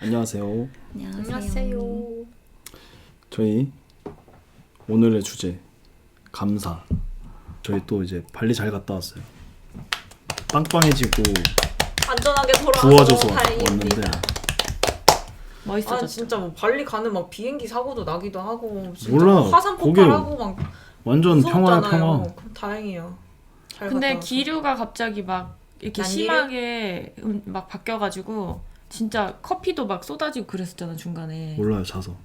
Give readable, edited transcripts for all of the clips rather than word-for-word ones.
안녕하세요. 안녕하세요. 저희 오늘의 주제 감사. 저희 또 이제 발리 잘 갔다 왔어요. 빵빵해지고 안전하게 돌아와서 부어져서 너무 다행입니다. 왔는데 멋있어졌죠. 진짜 뭐 발리 가는 막 비행기 사고도 나기도 하고 진짜 몰라. 화산 거기 폭발하고 막 완전 평화야 무서웠잖아요. 평화. 그럼 다행이에요. 잘 근데 갔다 와서. 기류가 갑자기 막 이렇게 난일이? 심하게 막 바뀌어가지고 진짜 커피도 막 쏟아지고 그랬었잖아 중간에. 몰라요 자서.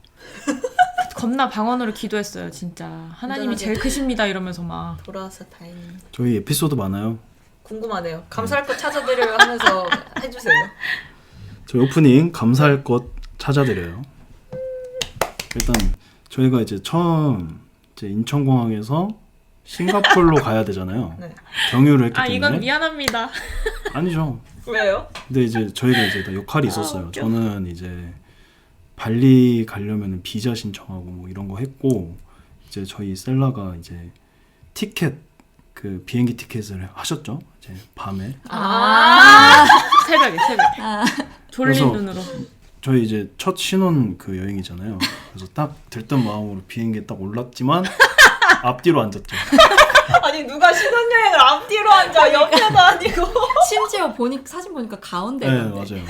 겁나 방언으로 기도했어요 진짜. 하나님이 안전하게. 제일 크십니다 이러면서 막. 돌아와서 다행이에요. 저희 에피소드 많아요. 궁금하네요. 감사할 것 찾아드려요 하면서 해주세요. 저희 오프닝 감사할 것 찾아드려요. 일단 저희가 이제 처음 이제 인천공항에서 싱가포르로 가야 되잖아요. 네. 경유를 했기 아 때문에. 이건 미안합니다. 아니죠. 왜요? 근데 이제 저희가 이제 다 역할이 있었어요. 웃겨. 저는 이제 발리 가려면 비자 신청하고 뭐 이런 거 했고, 이제 저희 셀라가 이제 티켓 그 비행기 티켓을 하셨죠. 이제 밤에 새벽에. 졸린 그래서 눈으로. 저희 이제 첫 신혼 그 여행이잖아요. 그래서 딱 들뜬 마음으로 비행기에 딱 올랐지만 앞뒤로 앉았죠. 아니 누가 신혼여행을 앞뒤로 앉아 옆에도 아니고. 심지어 사진 보니까 가운데 네 있는데 맞아요.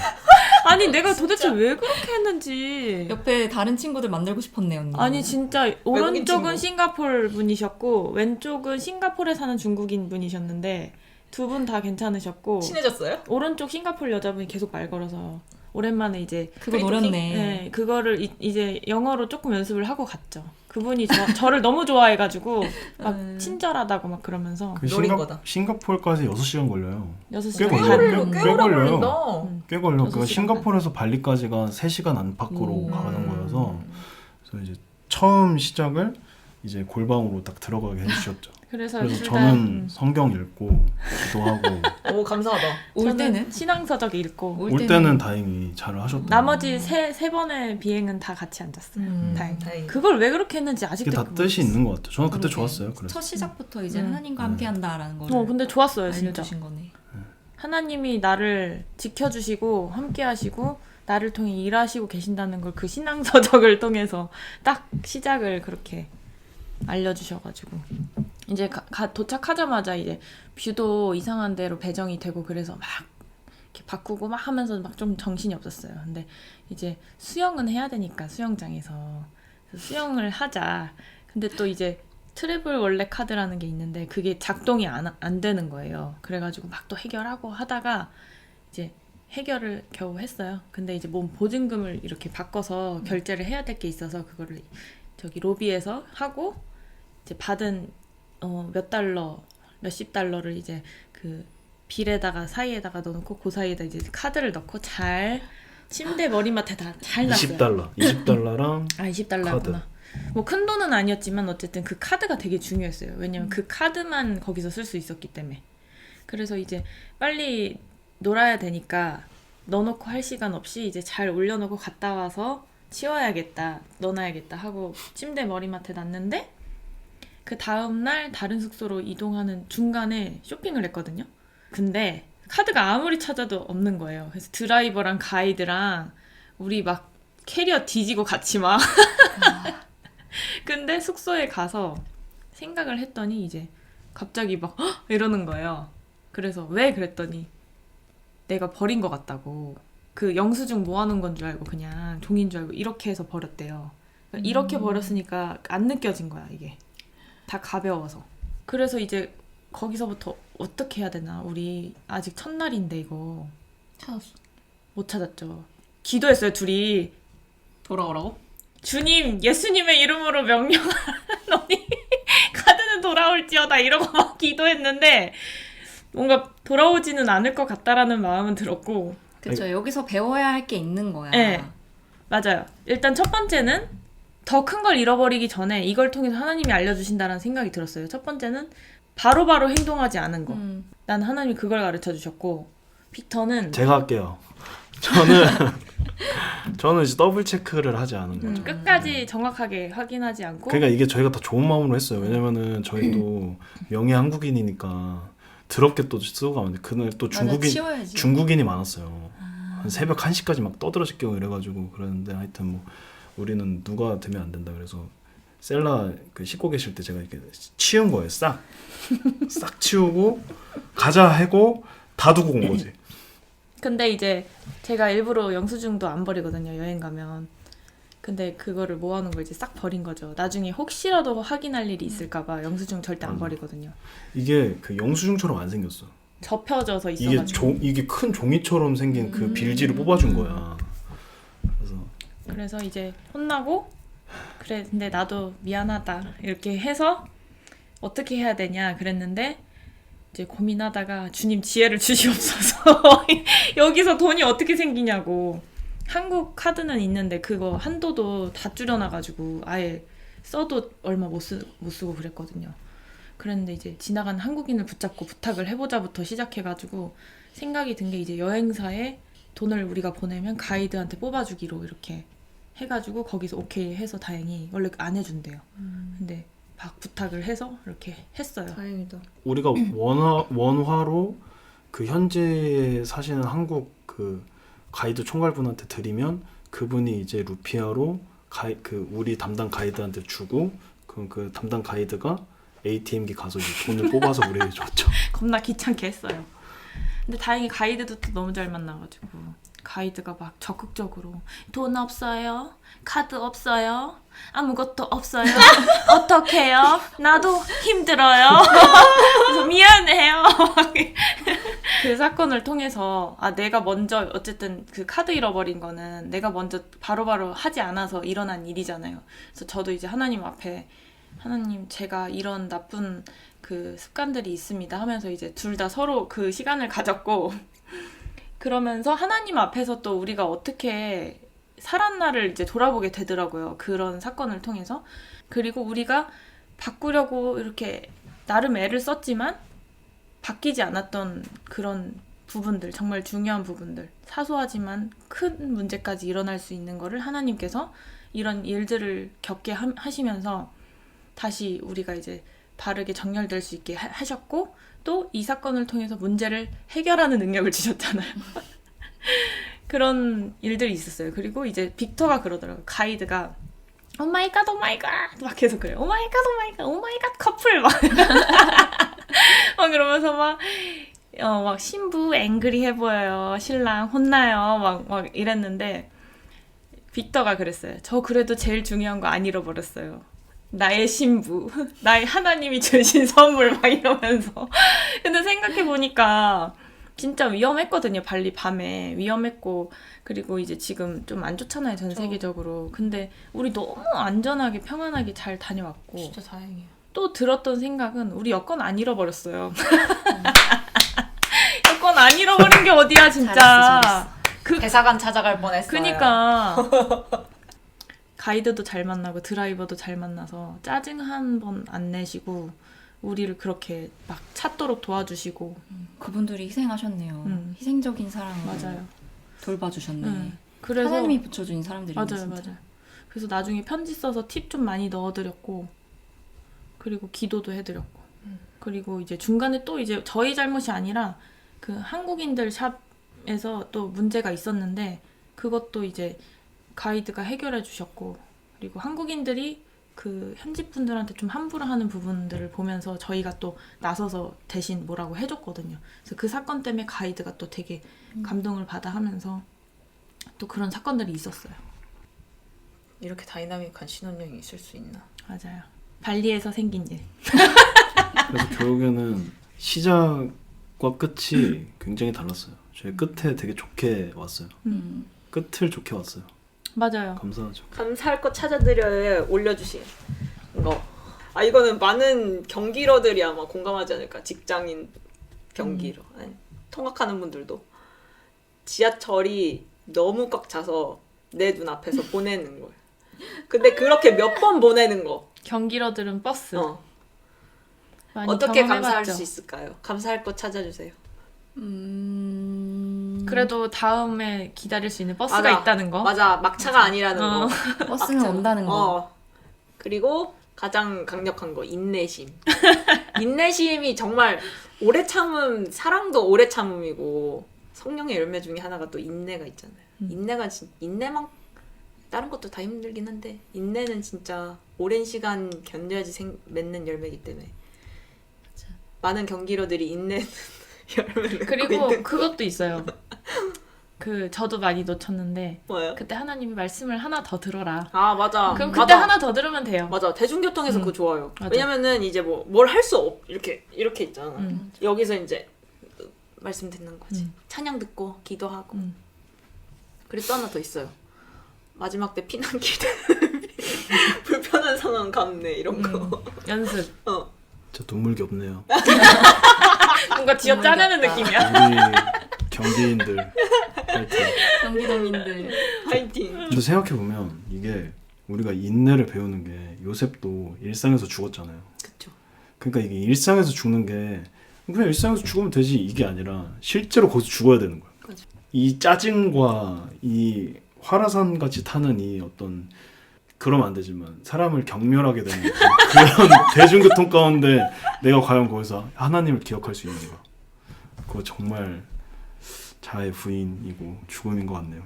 아니 내가 도대체 왜 그렇게 했는지. 옆에 다른 친구들 만들고 싶었네 언니. 아니 진짜 외국인 오른쪽은 친구. 싱가포르 분이셨고 왼쪽은 싱가포르에 사는 중국인 분이셨는데 두 분 다 괜찮으셨고 친해졌어요? 오른쪽 싱가포르 여자분이 계속 말 걸어서 오랜만에 이제 그거 노렸네. 네, 그거를 이제 영어로 조금 연습을 하고 갔죠. 그분이 저를 너무 좋아해가지고 막 친절하다고 막 그러면서 그 노린 거다. 싱가포르까지 6시간 걸려요. 6시간 꽤 반. 걸려요. 꽤 꽤 오래 걸려요. 걸린다. 꽤 걸려. 여섯 그 시간 싱가포르에서 발리까지가 3시간 안팎으로 오. 가는 거여서 그래서 이제 처음 시작을 이제 골방으로 딱 들어가게 해주셨죠. 그래서 그래서 둘 다, 저는 성경 읽고 기도하고 오 감사하다. 올 저는 때는 신앙서적 읽고 올 때는 다행히 잘 하셨다. 나머지 세 번의 비행은 다 같이 앉았어요. 다행히. 다행히. 그걸 왜 그렇게 했는지 이게 아직도 다 뜻이 있는 것 같아요. 저는 그때 그러게. 좋았어요. 그래서 첫 시작부터 이제 음. 하나님과 함께한다라는 걸 근데 좋았어요 진짜. 알려주신 거네. 하나님이 나를 지켜주시고 함께하시고 나를 통해 일하시고 계신다는 걸 그 신앙서적을 통해서 딱 시작을 그렇게 알려주셔가지고 이제 도착하자마자 이제 뷰도 이상한 데로 배정이 되고 그래서 막 이렇게 바꾸고 막 하면서 막 좀 정신이 없었어요. 근데 이제 수영은 해야 되니까 수영장에서 그래서 수영을 하자. 근데 또 이제 트래블 원래 카드라는 게 있는데 그게 작동이 안 되는 거예요. 그래가지고 막 또 해결하고 하다가 이제 해결을 겨우 했어요. 근데 이제 몸 보증금을 이렇게 바꿔서 결제를 해야 될 게 있어서 그거를 저기 로비에서 하고 이제 받은 몇 달러, 몇십 달러를 이제 그 빌에다가 사이에다가 넣어놓고 그 사이에다 이제 카드를 넣고 잘 침대 머리맡에 다 잘 놨어요. 20달러. 20달러랑 20달러구나. 뭐 큰 돈은 아니었지만 어쨌든 그 카드가 되게 중요했어요. 왜냐면 그 카드만 거기서 쓸 수 있었기 때문에. 그래서 이제 빨리 놀아야 되니까 넣어놓고 할 시간 없이 이제 잘 올려놓고 갔다 와서 치워야겠다, 넣어놔야겠다 하고 침대 머리맡에 놨는데 그 다음날 다른 숙소로 이동하는 중간에 쇼핑을 했거든요. 근데 카드가 아무리 찾아도 없는 거예요. 그래서 드라이버랑 가이드랑 우리 막 캐리어 뒤지고 같이 막 근데 숙소에 가서 생각을 했더니 이제 갑자기 막 헉! 이러는 거예요. 그래서 왜 그랬더니 내가 버린 것 같다고. 그 영수증 모아놓은 건 줄 알고 그냥 종인 줄 알고 이렇게 해서 버렸대요. 그러니까 이렇게 버렸으니까 안 느껴진 거야 이게. 다 가벼워서. 그래서 이제 거기서부터 어떻게 해야 되나. 우리 아직 첫날인데 이거 찾았어. 못 찾았죠. 기도했어요 둘이. 돌아오라고? 주님, 예수님의 이름으로 명령하노니 카드는 돌아올지어다 이러고 막 기도했는데 뭔가 돌아오지는 않을 것 같다라는 마음은 들었고 그쵸. 여기서 배워야 할 게 있는 거야. 네. 맞아요. 일단 첫 번째는 더 큰 걸 잃어버리기 전에 이걸 통해서 하나님이 알려주신다는 생각이 들었어요. 첫 번째는 바로바로 행동하지 않은 거. 난 하나님이 그걸 가르쳐 주셨고 피터는 제가 할게요. 저는 이제 더블 체크를 하지 않은 거죠. 끝까지 정확하게 확인하지 않고 그러니까 이게 저희가 다 좋은 마음으로 했어요. 왜냐면은 저희도 명예 한국인이니까 더럽게 또 쓰고 가면 그날 또 맞아, 치워야지. 중국인이 많았어요. 한 새벽 1시까지 막 떠들어질 경우 이래가지고 그러는데 하여튼 뭐 우리는 누가 되면 안 된다 그래서 셀라 그 씻고 계실 때 제가 이렇게 치운 거예요. 싹 치우고 가자 하고 다 두고 온 거지. 근데 이제 제가 일부러 영수증도 안 버리거든요. 여행 가면. 근데 그거를 모아놓은 걸 이제 싹 버린 거죠. 나중에 혹시라도 확인할 일이 있을까봐 영수증 절대 안 버리거든요. 이게 그 영수증처럼 안 생겼어. 접혀져서 이게 있어가지고. 이게 큰 종이처럼 생긴 그 빌지를 뽑아준 거야. 그래서 이제 혼나고 그래 근데 나도 미안하다 이렇게 해서 어떻게 해야 되냐 그랬는데 이제 고민하다가 주님 지혜를 주시옵소서. 여기서 돈이 어떻게 생기냐고. 한국 카드는 있는데 그거 한도도 다 줄여놔가지고 아예 써도 얼마 못 쓰고 그랬거든요. 그랬는데 이제 지나가는 한국인을 붙잡고 부탁을 해보자부터 시작해가지고 생각이 든 게 이제 여행사에 돈을 우리가 보내면 가이드한테 뽑아주기로 이렇게 해가지고 거기서 오케이 해서 다행히 원래 안 해준대요. 근데 막 부탁을 해서 이렇게 했어요. 다행이다. 우리가 원화로 그 현지에 사시는 한국 그 가이드 총괄분한테 드리면 그분이 이제 루피아로 그 우리 담당 가이드한테 주고 그럼 그 담당 가이드가 ATM기 가서 이제 돈을 뽑아서 우리에게 줬죠. 겁나 귀찮게 했어요. 근데 다행히 가이드도 또 너무 잘 만나가지고 가이드가 막 적극적으로 돈 없어요? 카드 없어요? 아무것도 없어요? 어떡해요? 나도 힘들어요? 그래서 미안해요. 그 사건을 통해서 내가 먼저 어쨌든 그 카드 잃어버린 거는 내가 먼저 바로바로 하지 않아서 일어난 일이잖아요. 그래서 저도 이제 하나님 앞에 하나님 제가 이런 나쁜 그 습관들이 있습니다 하면서 이제 둘 다 서로 그 시간을 가졌고 그러면서 하나님 앞에서 또 우리가 어떻게 살았나를 이제 돌아보게 되더라고요. 그런 사건을 통해서. 그리고 우리가 바꾸려고 이렇게 나름 애를 썼지만 바뀌지 않았던 그런 부분들, 정말 중요한 부분들, 사소하지만 큰 문제까지 일어날 수 있는 거를 하나님께서 이런 일들을 겪게 하시면서 다시 우리가 이제 바르게 정렬될 수 있게 하셨고 또 이 사건을 통해서 문제를 해결하는 능력을 주셨잖아요. 그런 일들이 있었어요. 그리고 이제 빅터가 그러더라고요. 가이드가 오마이갓 오마이갓 막 계속 그래요. 오마이갓 오마이갓 오마이갓 커플 막 그러면서 막 신부 앵그리해 보여요. 신랑 혼나요. 막 이랬는데 빅터가 그랬어요. 저 그래도 제일 중요한 거 안 잃어버렸어요. 나의 신부, 나의 하나님이 주신 선물 막 이러면서. 근데 생각해보니까 진짜 위험했거든요. 발리 밤에 위험했고 그리고 이제 지금 좀 안 좋잖아요. 전 세계적으로. 근데 우리 너무 안전하게 평안하게 잘 다녀왔고 진짜 다행이에요. 또 들었던 생각은 우리 여권 안 잃어버렸어요. 여권 안 잃어버린 게 어디야 진짜. 잘했어. 대사관 찾아갈 뻔했어요. 그니까 가이드도 잘 만나고 드라이버도 잘 만나서 짜증 한 번 안 내시고 우리를 그렇게 막 찾도록 도와주시고 그분들이 희생하셨네요. 희생적인 사랑을 맞아요. 돌봐주셨네. 그래서 하나님이 붙여준 사람들이네. 맞아요, 진짜. 맞아요. 그래서 나중에 편지 써서 팁 좀 많이 넣어드렸고 그리고 기도도 해드렸고 그리고 이제 중간에 또 이제 저희 잘못이 아니라 그 한국인들 샵에서 또 문제가 있었는데 그것도 이제 가이드가 해결해 주셨고 그리고 한국인들이 그 현지 분들한테 좀 함부로 하는 부분들을 보면서 저희가 또 나서서 대신 뭐라고 해줬거든요. 그래서 그 사건 때문에 가이드가 또 되게 감동을 받아 하면서 또 그런 사건들이 있었어요. 이렇게 다이나믹한 신혼여행이 있을 수 있나? 맞아요. 발리에서 생긴 일. 그래서 결국에는 시작과 끝이 굉장히 달랐어요. 저희 끝에 되게 좋게 왔어요. 끝을 좋게 왔어요. 맞아요. 감사하죠. 감사할 것 찾아드려에 올려주신 거. 이거는 많은 경기러들이 아마 공감하지 않을까. 직장인 경기러. 아니, 통학하는 분들도. 지하철이 너무 꽉 차서 내 눈앞에서 보내는 거예요. 근데 그렇게 몇 번 보내는 거. 경기러들은 버스. 많이 어떻게 경험해봤죠. 감사할 수 있을까요? 감사할 것 찾아주세요. 그래도 다음에 기다릴 수 있는 버스가 맞아. 있다는 거. 맞아. 막차가 아니라는 거. 버스는 막차가. 온다는 거. 그리고 가장 강력한 거 인내심. 인내심이 정말 오래 참음, 사랑도 오래 참음이고 성령의 열매 중에 하나가 또 인내가 있잖아요. 인내만 다른 것도 다 힘들긴 한데 인내는 진짜 오랜 시간 견뎌야지 맺는 열매이기 때문에 많은 경기러들이 인내는 열매를 맺고 그리고 있는 그것도 있어요. 저도 많이 놓쳤는데 뭐예요? 그때 하나님이 말씀을 하나 더 들어라. 아 맞아. 그럼 그때 맞아. 하나 더 들으면 돼요. 맞아. 대중교통에서 그거 좋아요. 맞아. 왜냐면은 이제 뭐 뭘 할 수 이렇게 있잖아. 음. 여기서 이제 말씀 듣는 거지. 음. 찬양 듣고 기도하고. 음. 그리고 또 하나 더 있어요. 마지막 때 피난길 불편한 상황 감내 이런 거. 연습. 진짜 눈물겹네요. 뭔가 쥐어 짜내는 같다. 느낌이야. 우리 경기인들 파이팅. 경기도민들. 파이팅. 저 생각해보면 이게 우리가 인내를 배우는 게 요셉도 일상에서 죽었잖아요. 그쵸. 그러니까 이게 일상에서 죽는 게 그냥 일상에서 죽으면 되지 이게 아니라 실제로 거기서 죽어야 되는 거예요. 그쵸. 이 짜증과 이 화라산 같이 타는 이 어떤 그러면 안 되지만 사람을 경멸하게 되는 그런 대중교통 가운데 내가 과연 거기서 하나님을 기억할 수 있는가? 그거 정말 자아의 부인이고 죽음인 것 같네요.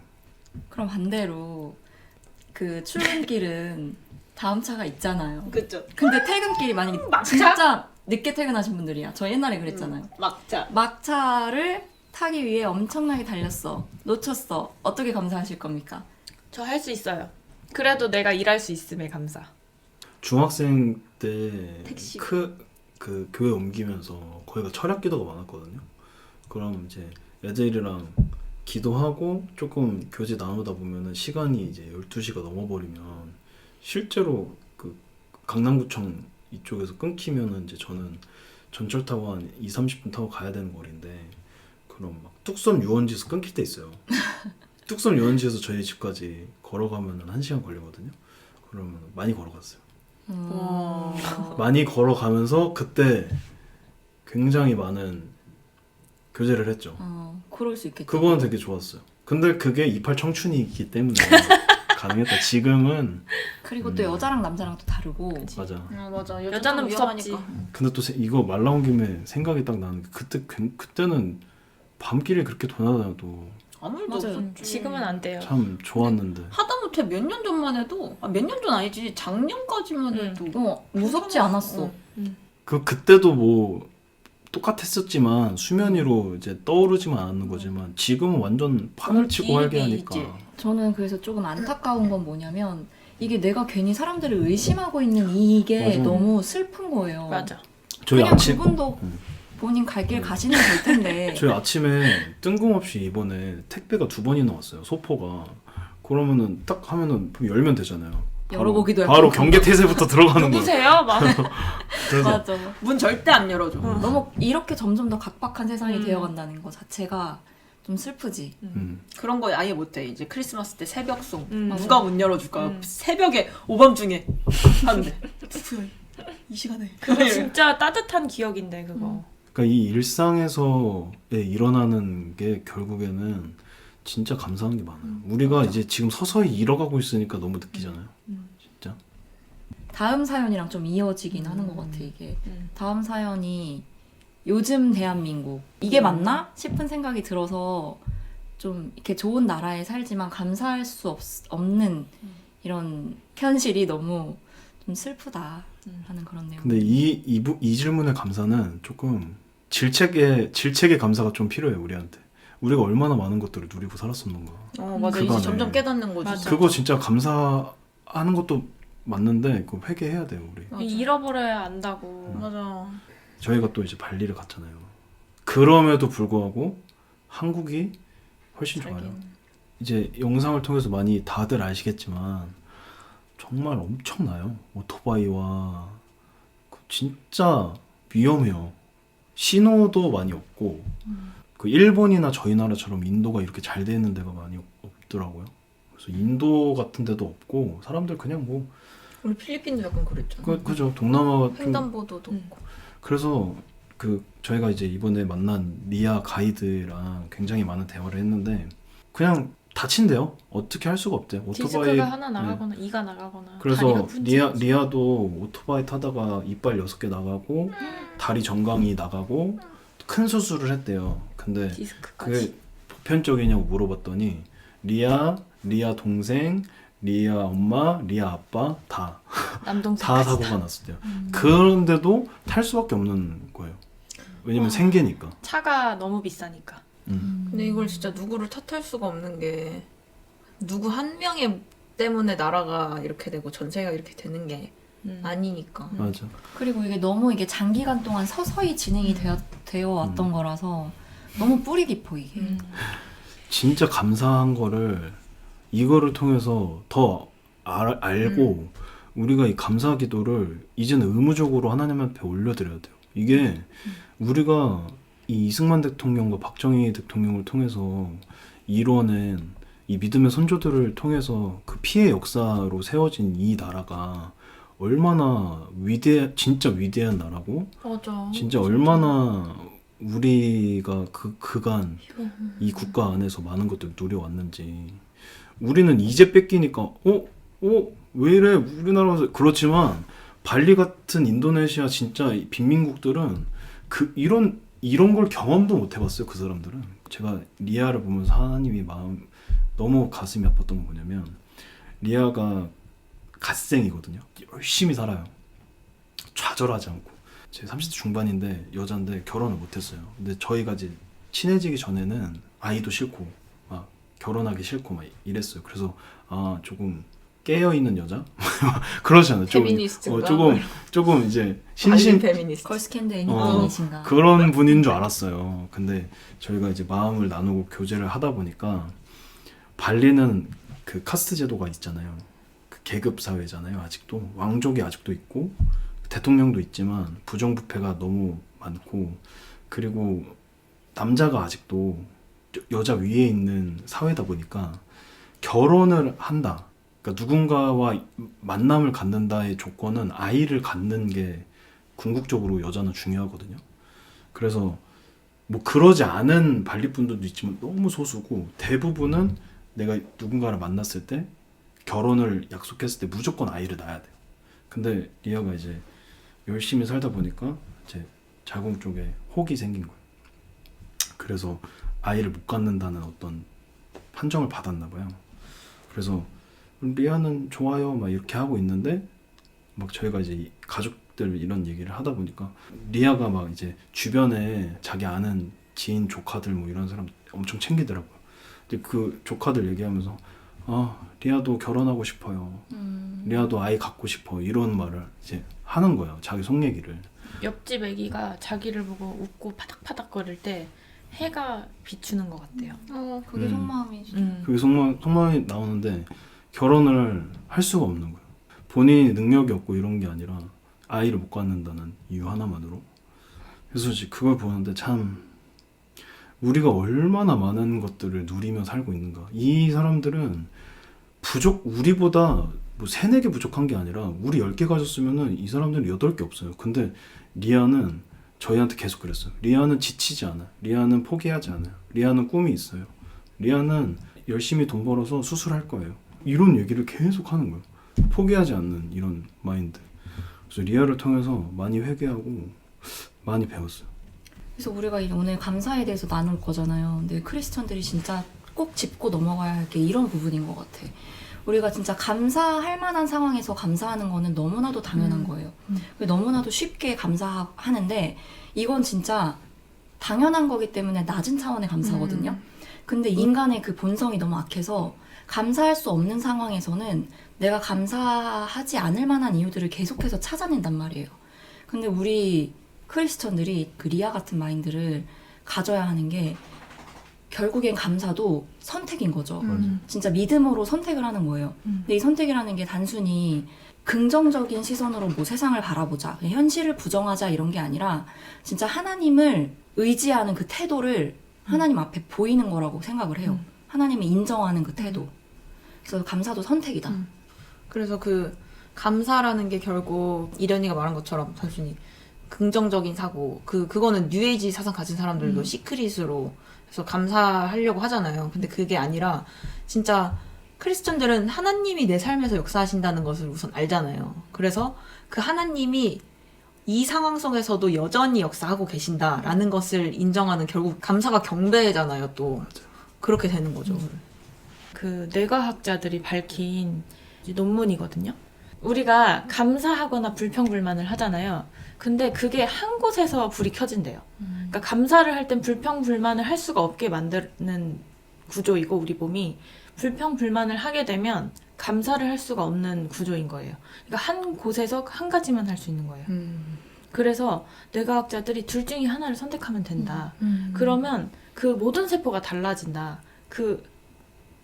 그럼 반대로 그 출근길은 다음 차가 있잖아요. 그쵸. 근데 퇴근길이 만약에 진짜 늦게 퇴근하신 분들이야. 저 옛날에 그랬잖아요. 막자. 막차를 타기 위해 엄청나게 달렸어. 놓쳤어. 어떻게 감사하실 겁니까? 저 할 수 있어요. 그래도 내가 일할 수 있음에 감사. 중학생 때 택시. 그 교회 옮기면서 거기가 철학 기도가 많았거든요. 그럼 이제 애들이랑 기도하고 조금 교제 나누다 보면은 시간이 이제 12시가 넘어버리면 실제로 그 강남구청 이쪽에서 끊기면은 이제 저는 전철 타고 한 2-30분 타고 가야 되는 거리인데 그럼 막 뚝섬 유원지에서 끊길 때 있어요. 뚝섬 유원지에서 저희 집까지 걸어가면은 1시간 걸리거든요. 그러면 많이 걸어갔어요. 많이 걸어가면서 그때 굉장히 많은 교제를 했죠. 그럴 수 있겠죠. 그거는 되게 좋았어요. 근데 그게 28 청춘이기 때문에 가능했다. 지금은 그리고 또 여자랑 남자랑 또 다르고. 맞아. 맞아. 여자는 무섭지. 근데 또 이거 말 나온 김에 생각이 딱 나는 게 그때는 밤길에 그렇게 돌아다녀도 아무 일도 맞아요. 없었지. 지금은 안 돼요. 참 좋았는데. 하다못해 몇 년 전만 해도 몇 년 전 아니지 작년까지만 해도 무섭지 않았어. 그때도 뭐 똑같았었지만 수면 위로 이제 떠오르지만 않는 거지만 지금은 완전 판을 치고 활게 하니까. 있지. 저는 그래서 조금 안타까운 건 뭐냐면 이게 내가 괜히 사람들을 의심하고 있는 이게 맞아. 너무 슬픈 거예요. 맞아. 저희 그냥 아침 그분도 본인 갈 길 가시면 될 텐데. 저희 아침에 뜬금없이 이번에 택배가 2번이나 왔어요. 소포가. 그러면은 딱 하면은 열면 되잖아요. 열어보기도 할 바로 뻔. 경계 태세부터 들어가는 거예요. 누구세요? 그래서 맞아. 문 절대 안 열어줘. 너무 이렇게 점점 더 각박한 세상이 되어간다는 거 자체가 좀 슬프지. 그런 거 아예 못해. 이제 크리스마스 때 새벽송 맞아. 누가 문 열어줄까? 새벽에 오밤중에 하는데 누구야? 이 시간에. 그거 진짜 따뜻한 기억인데 그거. 그러니까 이 일상에서 일어나는 게 결국에는 진짜 감사한 게 많아요. 우리가 맞아. 이제 지금 서서히 잃어가고 있으니까 너무 느끼잖아요. 진짜. 다음 사연이랑 좀 이어지긴 하는 것 같아 이게. 다음 사연이 요즘 대한민국 이게 맞나 싶은 생각이 들어서 좀 이렇게 좋은 나라에 살지만 감사할 수 없는 이런 현실이 너무 좀 슬프다 하는 그런 내용. 근데 이 질문의 감사는 조금 질책의 감사가 좀 필요해요, 우리한테. 우리가 얼마나 많은 것들을 누리고 살았었는가. 맞아. 이제 그거네. 점점 깨닫는 거지. 맞아. 그거 진짜 감사하는 것도 맞는데 그거 회개해야 돼요, 우리. 맞아. 잃어버려야 안다고. 맞아. 저희가 또 이제 발리를 갔잖아요. 그럼에도 불구하고 한국이 훨씬 좋아요. 이제 영상을 통해서 많이 다들 아시겠지만 정말 엄청나요. 오토바이와 진짜 위험해요. 신호도 많이 없고 그 일본이나 저희 나라처럼 인도가 이렇게 잘 돼 있는 데가 많이 없더라고요. 그래서 인도 같은 데도 없고 사람들 그냥 뭐 우리 필리핀도 약간 그랬잖아. 그죠. 동남아가 좀 횡단보도도 없고. 그래서 저희가 이제 이번에 만난 리아 가이드랑 굉장히 많은 대화를 했는데 그냥 다친대요. 어떻게 할 수가 없대요. 오토바이. 디스크가 하나 나가거나 이가 나가거나 다리가 그래서 분지지. 리아도 오토바이 타다가 이빨 6개 나가고 다리 정강이 나가고 큰 수술을 했대요. 근데 디스크까지. 그게 보편적이냐고 물어봤더니 리아 동생, 리아 엄마, 리아 아빠 다 남동생까지 사고가 났었대요. 그런데도 탈 수밖에 없는 거예요. 왜냐면 와. 생계니까. 차가 너무 비싸니까. 근데 이걸 진짜 누구를 탓할 수가 없는 게 누구 한 명의 때문에 나라가 이렇게 되고 전세가 이렇게 되는 게 아니니까. 맞아. 그리고 이게 너무 이게 장기간 동안 서서히 진행이 되어 왔던 거라서 너무 뿌리 깊어 이게. 진짜 감사한 거를 이거를 통해서 더 알고 우리가 이 감사 기도를 이제는 의무적으로 하나님 앞에 올려드려야 돼요. 이게 우리가 이 이승만 대통령과 박정희 대통령을 통해서 이뤄낸 이 믿음의 선조들을 통해서 그 피해 역사로 세워진 이 나라가 얼마나 진짜 위대한 나라고 맞아. 진짜 얼마나 우리가 그간 이 국가 안에서 많은 것들을 누려왔는지 우리는 이제 뺏기니까 왜 이래 우리나라에서 그렇지만 발리 같은 인도네시아 진짜 이 빈민국들은 이런 걸 경험도 못 해봤어요. 그 사람들은. 제가 리아를 보면서 하나님이 너무 가슴이 아팠던 건 뭐냐면 리아가 갓생이거든요. 열심히 살아요. 좌절하지 않고. 제 30대 중반인데 여잔데 결혼을 못했어요. 근데 저희가 이제 친해지기 전에는 아이도 싫고 막 결혼하기 싫고 막 이랬어요. 그래서 조금 깨어있는 여자? 그러잖아요. 페미니스트인가? 조금 이제 신신 페미니스트. 걸스캔드 애니팅이신가. 그런 분인 줄 알았어요. 근데 저희가 이제 마음을 나누고 교제를 하다 보니까 발리는 그 카스트 제도가 있잖아요. 그 계급 사회잖아요. 아직도 왕족이 아직도 있고 대통령도 있지만 부정부패가 너무 많고 그리고 남자가 아직도 여자 위에 있는 사회다 보니까 결혼을 한다. 그러니까 누군가와 만남을 갖는다의 조건은 아이를 갖는 게 궁극적으로 여자는 중요하거든요. 그래서 뭐 그러지 않은 발리 분들도 있지만 너무 소수고 대부분은 내가 누군가를 만났을 때 결혼을 약속했을 때 무조건 아이를 낳아야 돼요. 근데 리아가 이제 열심히 살다 보니까 이제 자궁 쪽에 혹이 생긴 거예요. 그래서 아이를 못 갖는다는 어떤 판정을 받았나 봐요. 그래서 리아는 좋아요 막 이렇게 하고 있는데 막 저희가 이제 가족들 이런 얘기를 하다 보니까 리아가 막 이제 주변에 자기 아는 지인 조카들 뭐 이런 사람 엄청 챙기더라고요. 근데 그 조카들 얘기하면서 리아도 결혼하고 싶어요. 리아도 아이 갖고 싶어. 이런 말을 이제 하는 거예요. 자기 속 얘기를. 옆집 애기가 자기를 보고 웃고 파닥파닥거릴 때 해가 비추는 것 같대요. 그게 속마음이지. 그게 속마음이 나오는데 결혼을 할 수가 없는 거예요. 본인이 능력이 없고 이런 게 아니라 아이를 못 갖는다는 이유 하나만으로. 그래서 그걸 보는데 참 우리가 얼마나 많은 것들을 누리며 살고 있는가. 이 사람들은 우리보다 뭐 3, 4개 부족한 게 아니라 우리 10개 가졌으면은 이 사람들은 8개 없어요. 근데 리아는 저희한테 계속 그랬어요. 리아는 지치지 않아요. 리아는 포기하지 않아요. 리아는 꿈이 있어요. 리아는 열심히 돈 벌어서 수술할 거예요. 이런 얘기를 계속 하는 거예요. 포기하지 않는 이런 마인드. 그래서 리아를 통해서 많이 회개하고 많이 배웠어요. 그래서 우리가 오늘 감사에 대해서 나눌 거잖아요. 근데 크리스천들이 진짜 꼭 짚고 넘어가야 할 게 이런 부분인 것 같아. 우리가 진짜 감사할 만한 상황에서 감사하는 거는 너무나도 당연한 거예요. 너무나도 쉽게 감사하는데 이건 진짜 당연한 거기 때문에 낮은 차원의 감사거든요. 근데 인간의 그 본성이 너무 악해서 감사할 수 없는 상황에서는 내가 감사하지 않을 만한 이유들을 계속해서 찾아낸단 말이에요. 근데 우리 크리스천들이 그 리아 같은 마인드를 가져야 하는 게 결국엔 감사도 선택인 거죠. 진짜 믿음으로 선택을 하는 거예요. 근데 이 선택이라는 게 단순히 긍정적인 시선으로 뭐 세상을 바라보자, 현실을 부정하자 이런 게 아니라 진짜 하나님을 의지하는 그 태도를 하나님 앞에 보이는 거라고 생각을 해요. 하나님을 인정하는 그 태도. 그래서 감사도 선택이다. 그래서 그 감사라는 게 결국 이련이가 말한 것처럼 단순히 긍정적인 사고 그거는 뉴에이지 사상 가진 사람들도 시크릿으로 해서 감사하려고 하잖아요. 근데 그게 아니라 진짜 크리스천들은 하나님이 내 삶에서 역사하신다는 것을 우선 알잖아요. 그래서 그 하나님이 이 상황 속에서도 여전히 역사하고 계신다라는 것을 인정하는 결국 감사가 경배잖아요. 또 그렇게 되는 거죠. 그 뇌과학자들이 밝힌 이제 논문이거든요. 우리가 감사하거나 불평불만을 하잖아요. 근데 그게 한 곳에서 불이 켜진대요. 그러니까 감사를 할 땐 불평불만을 할 수가 없게 만드는 구조이고 우리 몸이 불평불만을 하게 되면 감사를 할 수가 없는 구조인 거예요. 그러니까 한 곳에서 한 가지만 할 수 있는 거예요. 그래서 뇌과학자들이 둘 중에 하나를 선택하면 된다. 그러면 그 모든 세포가 달라진다. 그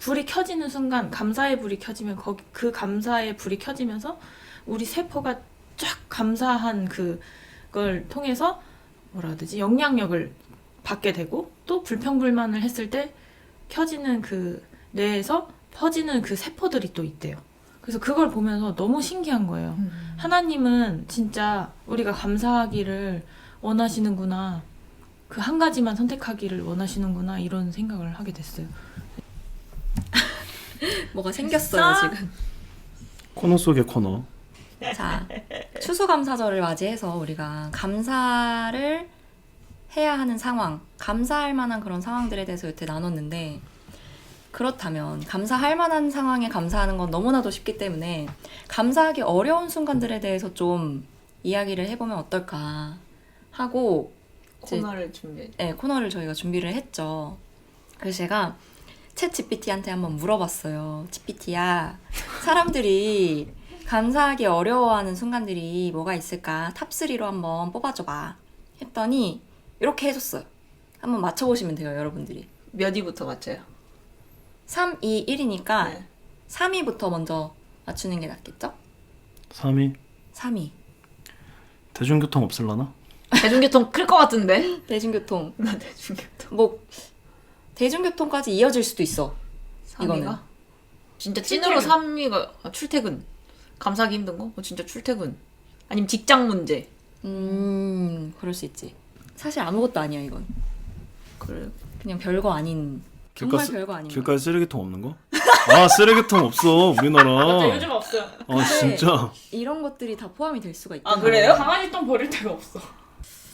불이 켜지는 순간 감사의 불이 켜지면 거기 그 감사의 불이 켜지면서 우리 세포가 쫙 감사한 그걸 통해서 뭐라 해야 되지? 영향력을 받게 되고 또 불평불만을 했을 때 켜지는 그 뇌에서 퍼지는 그 세포들이 또 있대요. 그래서 그걸 보면서 너무 신기한 거예요. 하나님은 진짜 우리가 감사하기를 원하시는구나. 그 한 가지만 선택하기를 원하시는구나 이런 생각을 하게 됐어요. 뭐가 생겼어요 지금. 코너 속의 코너. 자, 추수감사절을 맞이해서 우리가 감사를 해야 하는 상황, 감사할 만한 그런 상황들에 대해서 여태 나눴는데, 그렇다면 감사할 만한 상황에 감사하는 건 너무나도 쉽기 때문에 감사하기 어려운 순간들에 대해서 좀 이야기를 해보면 어떨까 하고 코너를 준비해. 네, 코너를 저희가 준비를 했죠. 그래서 제가 챗 GPT한테 한번 물어봤어요. GPT야, 사람들이 감사하기 어려워하는 순간들이 뭐가 있을까? 탑3로 한번 뽑아줘봐. 했더니 이렇게 해줬어요. 한번 맞춰보시면 돼요, 여러분들이. 몇 위부터 맞춰요? 3, 2, 1이니까 네. 3위부터 먼저 맞추는 게 낫겠죠? 3위. 3위. 대중교통 없을라나? 대중교통 클 것 같은데? 대중교통. 나 대중교통. 뭐 대중교통까지 이어질 수도 있어. 3위가? 이거는. 진짜 찐으로 3위가 출퇴근. 감사하기 힘든 거? 진짜 출퇴근. 아니면 직장 문제. 그럴 수 있지. 사실 아무것도 아니야, 이건. 그래. 그냥 별거 아닌, 정말 별거 아닌 거. 길가에 쓰레기통 없는 거? 아, 쓰레기통 없어 우리나라. 요즘 없어요. 아 진짜. 이런 것들이 다 포함이 될 수가 있다. 아, 그래요? 강아지 똥 버릴 데가 없어.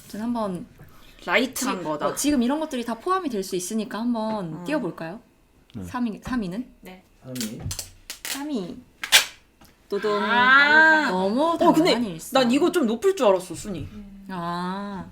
전 한번 라이트한 거다. 지금 이런 것들이 다 포함이 될 수 있으니까 한번 띄워볼까요? 네. 3위는? 네. 3위. 3위. 또돈. 아. 너무 근데 당연한 일상. 난 이거 좀 높을 줄 알았어, 순위. 아,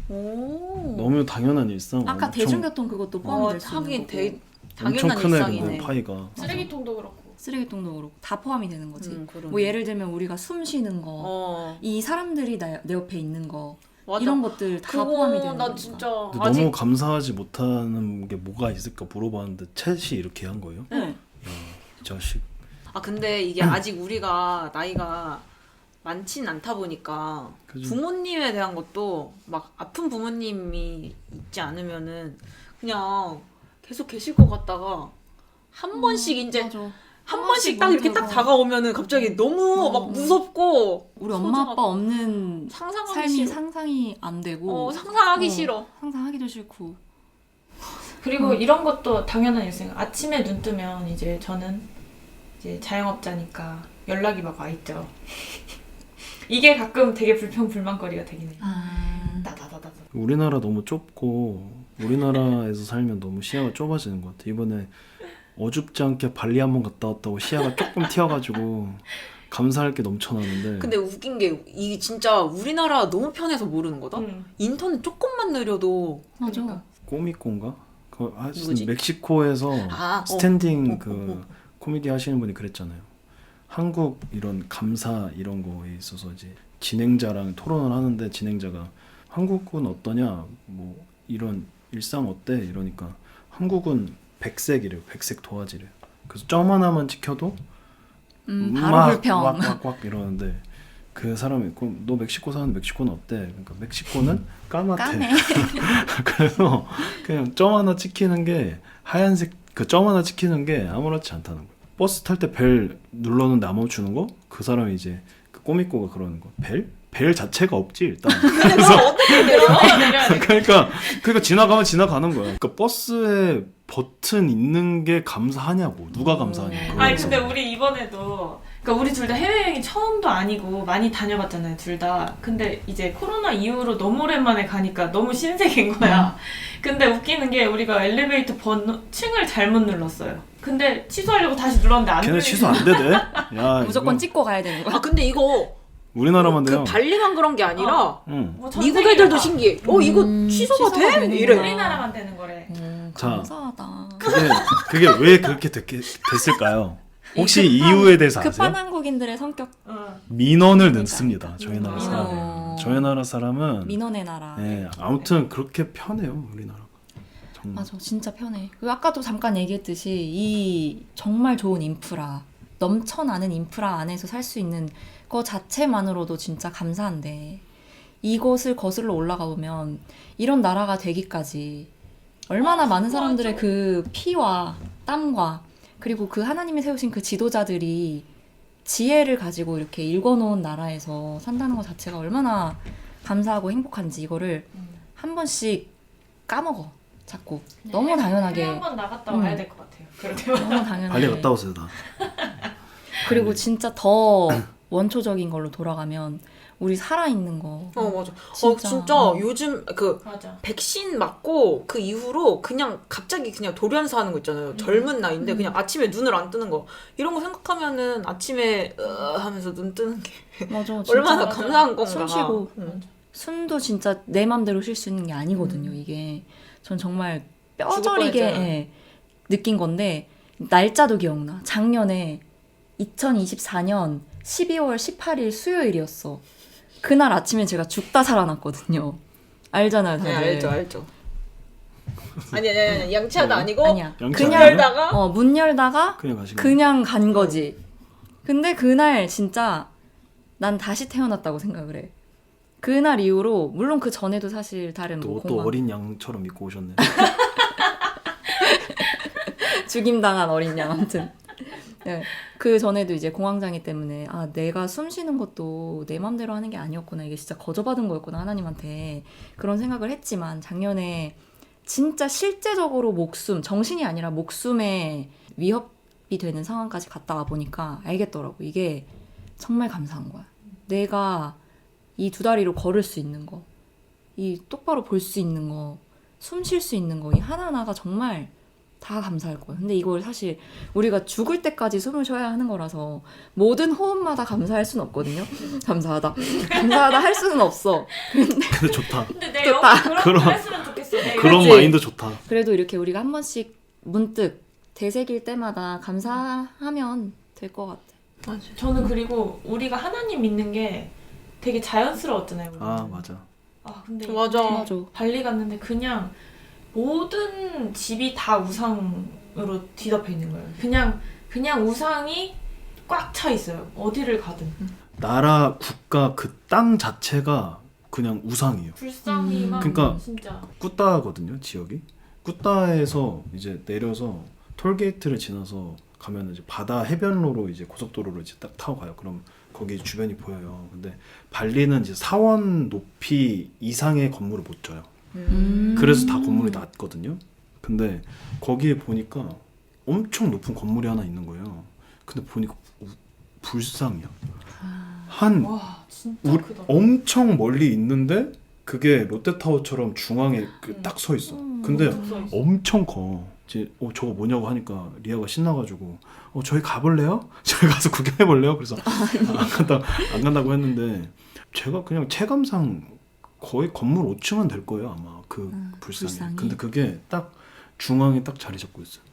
오. 너무 당연한 일상. 아까 엄청, 대중교통 그것도 포함이 될 수 있는 하긴 거고. 엄청 당연한 크네 일상이네. 근데 파이가. 쓰레기통도 그렇고. 쓰레기통도 그렇고 다 포함이 되는 거지. 그러네. 뭐 예를 들면 우리가 숨 쉬는 거, 이 사람들이 내 옆에 있는 거, 맞아. 이런 것들 다 포함이 되는 나 거니까. 진짜 근데 너무 감사하지 못하는 게 뭐가 있을까 물어봤는데 챗이 이렇게 한 거예요? 네. 이 자식. 아 근데 이게 아직 우리가 나이가 많진 않다 보니까 그죠. 부모님에 대한 것도 막 아픈 부모님이 있지 않으면은 그냥 계속 계실 것 같다가 한 번씩 이제 맞아. 한 번씩 딱 이렇게 딱 다가오면은 갑자기 너무 막 무섭고 우리 엄마 아빠 없는 상상하기 삶이 싫어. 상상이 안 되고 상상하기 싫어. 상상하기도 싫고. 그리고 이런 것도 당연한 일생. 아침에 눈 뜨면 이제 저는 이제 자영업자니까 연락이 막 와 있죠. 이게 가끔 되게 불평불만거리가 되긴 해요. 나다다다. 우리나라 너무 좁고 우리나라에서 살면 너무 시야가 좁아지는 것 같아. 이번에 어줍지 않게 발리 한번 갔다 왔다고 시야가 조금 튀어가지고 감사할 게 넘쳐나는데. 근데 웃긴 게 이게 진짜 우리나라 너무 편해서 모르는 거다. 인터넷 조금만 느려도 맞아. 그러니까. 꼬미꼬인가? 그 하여튼 누구지? 멕시코에서 스탠딩 그 어. 코미디 하시는 분이 그랬잖아요. 한국 이런 감사 이런 거에 있어서 이제 진행자랑 토론을 하는데 진행자가 한국은 어떠냐 뭐 이런 일상 어때 이러니까 한국은 백색이래요. 백색 도화지래요. 그래서 점 하나만 찍혀도 바로 불평. 왁왁왁 이러는데 그 사람이 너 멕시코 사는 멕시코는 어때? 그러니까 멕시코는 까맣대. 까매. 그래서 그냥 점 하나 찍히는 게 하얀색 그 점 하나 찍히는 게 아무렇지 않다는 거예요. 버스 탈 때 벨 눌렀는데 안 멈추는 거? 그 사람이 이제 그 꼬미꼬가 그러는 거. 벨 벨 자체가 없지 일단. 근데 그걸 어떻게 내려? 그러니까 지나가면 지나가는 거야. 그러니까 버스에 버튼 있는 게 감사하냐고. 누가 감사하냐고. 아니 근데 우리 이번에도 그러니까 우리 둘 다 해외여행이 처음도 아니고 많이 다녀봤잖아요 둘 다. 근데 이제 코로나 이후로 너무 오랜만에 가니까 너무 신세계인 거야. 근데 웃기는 게 우리가 엘리베이터 번호 층을 잘못 눌렀어요. 근데 취소하려고 다시 눌렀는데 안 걔네 눌리는 취소 안 되대. 야, 무조건 이거 찍고 가야 되는 거야. 아 근데 이거 우리나라만 돼요. 그 발리만 그런 게 아니라 응. 뭐 전 미국 세계가 애들도 다 신기해. 이거 취소가 취소가 돼? 되는구나. 이래. 우리나라만 되는 거래. 자, 감사하다. 그게 왜 그렇게 됐을까요? 혹시 이유에 대해서 급한 아세요? 한국인들의 성격 민원을 넣습니다. 저희 나라 민원. 사람은. 저희 나라 사람은 민원의 나라. 네, 아무튼 그렇게 편해요 우리나라가. 정말. 맞아, 진짜 편해. 그리고 아까도 잠깐 얘기했듯이 이 정말 좋은 인프라, 넘쳐나는 인프라 안에서 살 수 있는 거 자체만으로도 진짜 감사한데 이것을 거슬러 올라가 보면 이런 나라가 되기까지 얼마나 많은 사람들의 그 피와 땀과 그리고 그 하나님이 세우신 그 지도자들이 지혜를 가지고 이렇게 읽어놓은 나라에서 산다는 것 자체가 얼마나 감사하고 행복한지 이거를 한 번씩 까먹어. 자꾸 너무 당연하게 한번 나갔다 와야 될 것 같아요. 그렇게 너무 당연하게 빨리 갔다 오세요 다. 그리고 진짜 더 원초적인 걸로 돌아가면 우리 살아있는 거 맞아. 진짜. 진짜 요즘 그 맞아. 백신 맞고 그 이후로 그냥 갑자기 그냥 돌연사 하는 거 있잖아요. 젊은 나이인데 그냥 아침에 눈을 안 뜨는 거. 이런 거 생각하면은 아침에 하면서 눈 뜨는 게 맞아 진짜 얼마나 맞아. 감사한 건가. 숨 쉬고 응. 숨도 진짜 내 맘대로 쉴 수 있는 게 아니거든요 이게 전 정말 뼈저리게 죽을 뻔했잖아. 느낀 건데 날짜도 기억나 작년에 2024년 12월 18일 수요일이었어 그날 아침에 제가 죽다 살아났거든요 알잖아요 다들 네, 알죠. 아니, 양치하다 아니고 아니야 양치 문 아니에요? 열다가 문 열다가 그냥 가신 거예요? 그냥 간 거지. 근데 그날 진짜 난 다시 태어났다고 생각을 해. 그날 이후로 물론 그 전에도 사실 다른 뭐 또 공항 어린 양처럼 믿고 오셨네. 죽임당한 어린 양 아무튼. 네. 그 전에도 이제 공황장애 때문에 아 내가 숨 쉬는 것도 내 맘대로 하는 게 아니었구나 이게 진짜 거저받은 거였구나 하나님한테 그런 생각을 했지만 작년에 진짜 실제적으로 목숨 정신이 아니라 목숨에 위협이 되는 상황까지 갔다 와 보니까 알겠더라고 이게 정말 감사한 거야 내가 이 두 다리로 걸을 수 있는 거 이 똑바로 볼 수 있는 거 숨 쉴 수 있는 거 이 하나하나가 정말 다 감사할 거예요. 근데 이걸 사실 우리가 죽을 때까지 숨을 쉬어야 하는 거라서 모든 호흡마다 감사할 수는 없거든요. 감사하다. 감사하다 할 수는 없어. 근데 좋다. 근데 내 좋다. 영어 그런 거 했으면 좋겠어. 내가. 그런 그치? 마인드 좋다. 그래도 이렇게 우리가 한 번씩 문득 되새길 때마다 감사하면 될 것 같아. 저는 그리고 우리가 하나님 믿는 게 되게 자연스러웠잖아요. 우리는. 아 맞아. 아 근데 맞아. 이번에 맞아. 발리 갔는데 그냥 모든 집이 다 우상으로 뒤덮여 있는 거예요. 그냥 우상이 꽉 차 있어요. 어디를 가든. 나라 국가 그 땅 자체가 그냥 우상이에요. 불쌍히만 그러니까 진짜. 꾸따거든요 지역이. 꾸따에서 이제 내려서 톨게이트를 지나서 가면 이제 바다 해변로로 이제 고속도로로 이제 딱 타고 가요. 그럼 거기 주변이 보여요. 근데 발리는 이제 사원 높이 이상의 건물을 못 져요. 그래서 다 건물이 낮거든요. 근데 거기에 보니까 엄청 높은 건물이 하나 있는 거예요. 근데 보니까 불상이야. 한 와 진짜 크다. 엄청 멀리 있는데 그게 롯데타워처럼 중앙에 딱 서 있어. 근데 써 있어. 엄청 커. 이제 저거 뭐냐고 하니까 리아가 신나가지고 저희 가볼래요? 저희 가서 구경해볼래요? 그래서 안 간다고 했는데 제가 그냥 체감상 거의 건물 5층은 될 거예요 아마 그 불상이. 불상이? 근데 그게 딱 중앙에 딱 자리 잡고 있어요.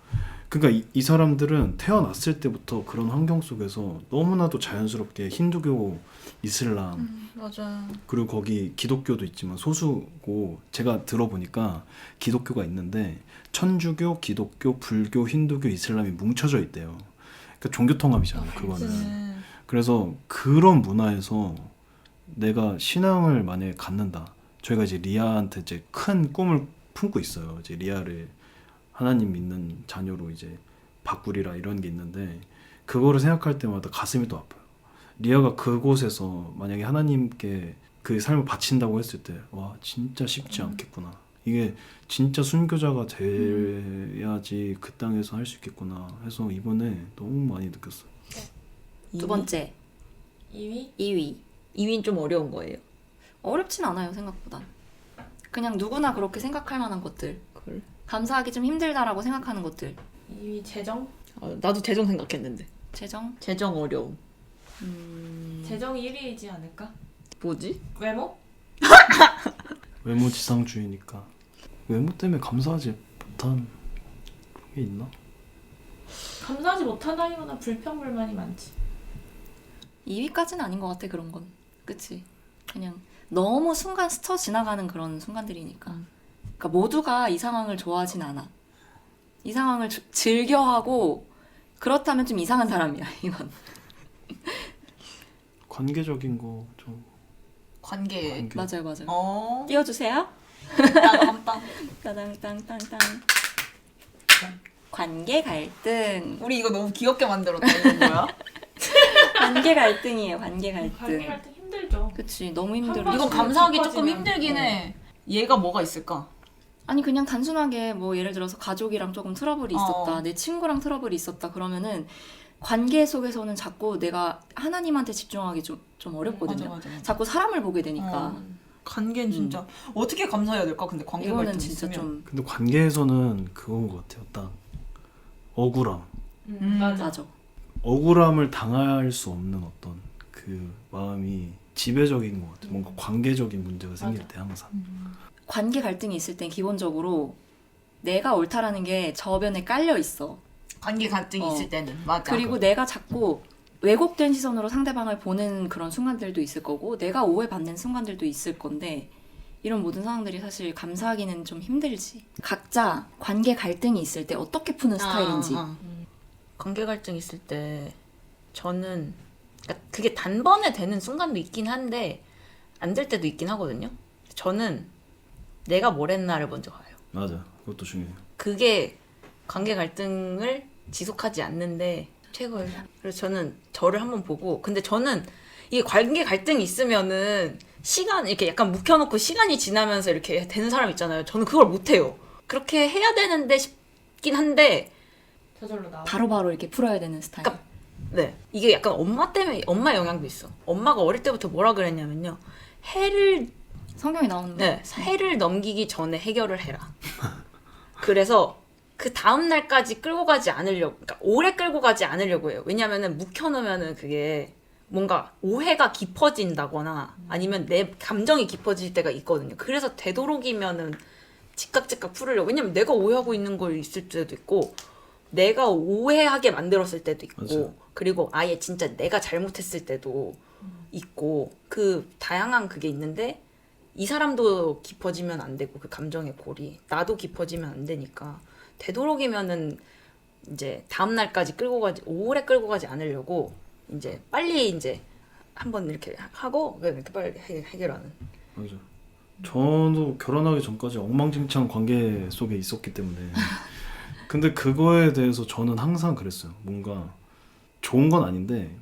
그러니까 이 사람들은 태어났을 때부터 그런 환경 속에서 너무나도 자연스럽게 힌두교, 이슬람 맞아. 그리고 거기 기독교도 있지만 소수고 제가 들어보니까 기독교가 있는데 천주교, 기독교, 불교, 힌두교, 이슬람이 뭉쳐져 있대요. 그러니까 종교 통합이잖아요. 그거는. 그래서 그런 문화에서 내가 신앙을 만약에 갖는다. 저희가 이제 리아한테 이제 큰 꿈을 품고 있어요. 이제 리아를 하나님 믿는 자녀로 이제 바꾸리라 이런 게 있는데 그거를 생각할 때마다 가슴이 또 아파요. 리아가 그곳에서 만약에 하나님께 그 삶을 바친다고 했을 때 와 진짜 쉽지 않겠구나. 이게 진짜 순교자가 돼야지 그 땅에서 할 수 있겠구나 해서 이번에 너무 많이 느꼈어요. 두 번째 2위? 2위. 2위는 좀 어려운 거예요. 어렵진 않아요 생각보다. 그냥 누구나 그렇게 생각할 만한 것들. 그걸. 감사하기 좀 힘들다라고 생각하는 것들. 2위 재정? 나도 재정 생각했는데. 재정? 재정 어려움. 재정이 1위이지 않을까? 뭐지? 외모? 외모 지상주의니까 외모 때문에 감사하지 못한 그런 게 있나? 감사하지 못하다기보다 불평불만이 많지. 2위까지는 아닌 것 같아 그런 건. 그치? 그냥 너무 순간 스쳐 지나가는 그런 순간들이니까. 그러니까 모두가 이 상황을 좋아하진 않아. 이 상황을 즐겨하고 그렇다면 좀 이상한 사람이야 이건. 관계적인 거 좀 관계. 맞아요 맞아요. 어. 띄워주세요. 땀땀. 따당땅땅땅. 관계 갈등. 우리 이거 너무 귀엽게 만들었다. 이거 뭐야? 관계 갈등이에요 관계 갈등. 관계 갈등 힘들죠. 그치 너무 힘들어. 한 이건 번씩 감사하기 깊어지면. 조금 힘들긴 해. 얘가 뭐가 있을까? 아니 그냥 단순하게 뭐 예를 들어서 가족이랑 조금 트러블이 있었다, 어. 내 친구랑 트러블이 있었다 그러면은 관계 속에서는 자꾸 내가 하나님한테 집중하기 좀 어렵거든요. 맞아. 자꾸 사람을 보게 되니까 관계는 진짜 어떻게 감사해야 될까? 근데 관계 이거는 갈등 진짜 있으면. 좀 근데 관계에서는 그건 것 같아요. 딱 억울함. 맞아. 맞아. 억울함을 당할 수 없는 어떤 그 마음이 지배적인 것 같아요. 뭔가 관계적인 문제가 생길 때 항상. 관계 갈등이 있을 땐 기본적으로 내가 옳다라는 게 저변에 깔려 있어. 관계 갈등이 어. 있을 때는 맞아. 그리고 내가 자꾸 왜곡된 시선으로 상대방을 보는 그런 순간들도 있을 거고 내가 오해받는 순간들도 있을 건데 이런 모든 상황들이 사실 감사하기는 좀 힘들지. 각자 관계 갈등이 있을 때 어떻게 푸는 스타일인지. 관계 갈등 있을 때 저는 그러니까 그게 단번에 되는 순간도 있긴 한데 안 될 때도 있긴 하거든요. 저는 내가 뭘 했나를 먼저 봐요. 맞아. 그것도 중요해요. 그게 관계 갈등을 지속하지 않는데 최고예요. 그래서 저는 저를 한번 보고 근데 저는 이게 관계 갈등이 있으면은 시간 이렇게 약간 묵혀놓고 시간이 지나면서 이렇게 되는 사람 있잖아요. 저는 그걸 못해요. 그렇게 해야 되는데 싶긴 한데 저절로 나와. 바로바로 이렇게 풀어야 되는 스타일. 그러니까 네 이게 약간 엄마 때문에 엄마 영향도 있어. 엄마가 어릴 때부터 뭐라 그랬냐면요. 성경에 나오는 거. 해를 넘기기 전에 해결을 해라. 그래서 그 다음 날까지 끌고 가지 않으려고, 그러니까 오래 끌고 가지 않으려고 해요. 왜냐면은 묵혀놓으면은 그게 뭔가 오해가 깊어진다거나 아니면 내 감정이 깊어질 때가 있거든요. 그래서 되도록이면은 즉각 풀으려고. 왜냐면 내가 오해하고 있는 걸 있을 때도 있고, 내가 오해하게 만들었을 때도 있고, 맞아요. 그리고 아예 진짜 내가 잘못했을 때도 있고, 그 다양한 그게 있는데, 이 사람도 깊어지면 안 되고 그 감정의 골이 나도 깊어지면 안 되니까 되도록이면은 이제 다음 날까지 오래 끌고 가지 않으려고 이제 빨리 이제 한번 이렇게 하고 이렇게 빨리 해결하는. 맞아. 저도 결혼하기 전까지 엉망진창 관계 속에 있었기 때문에 근데 그거에 대해서 저는 항상 그랬어요. 뭔가 좋은 건 아닌데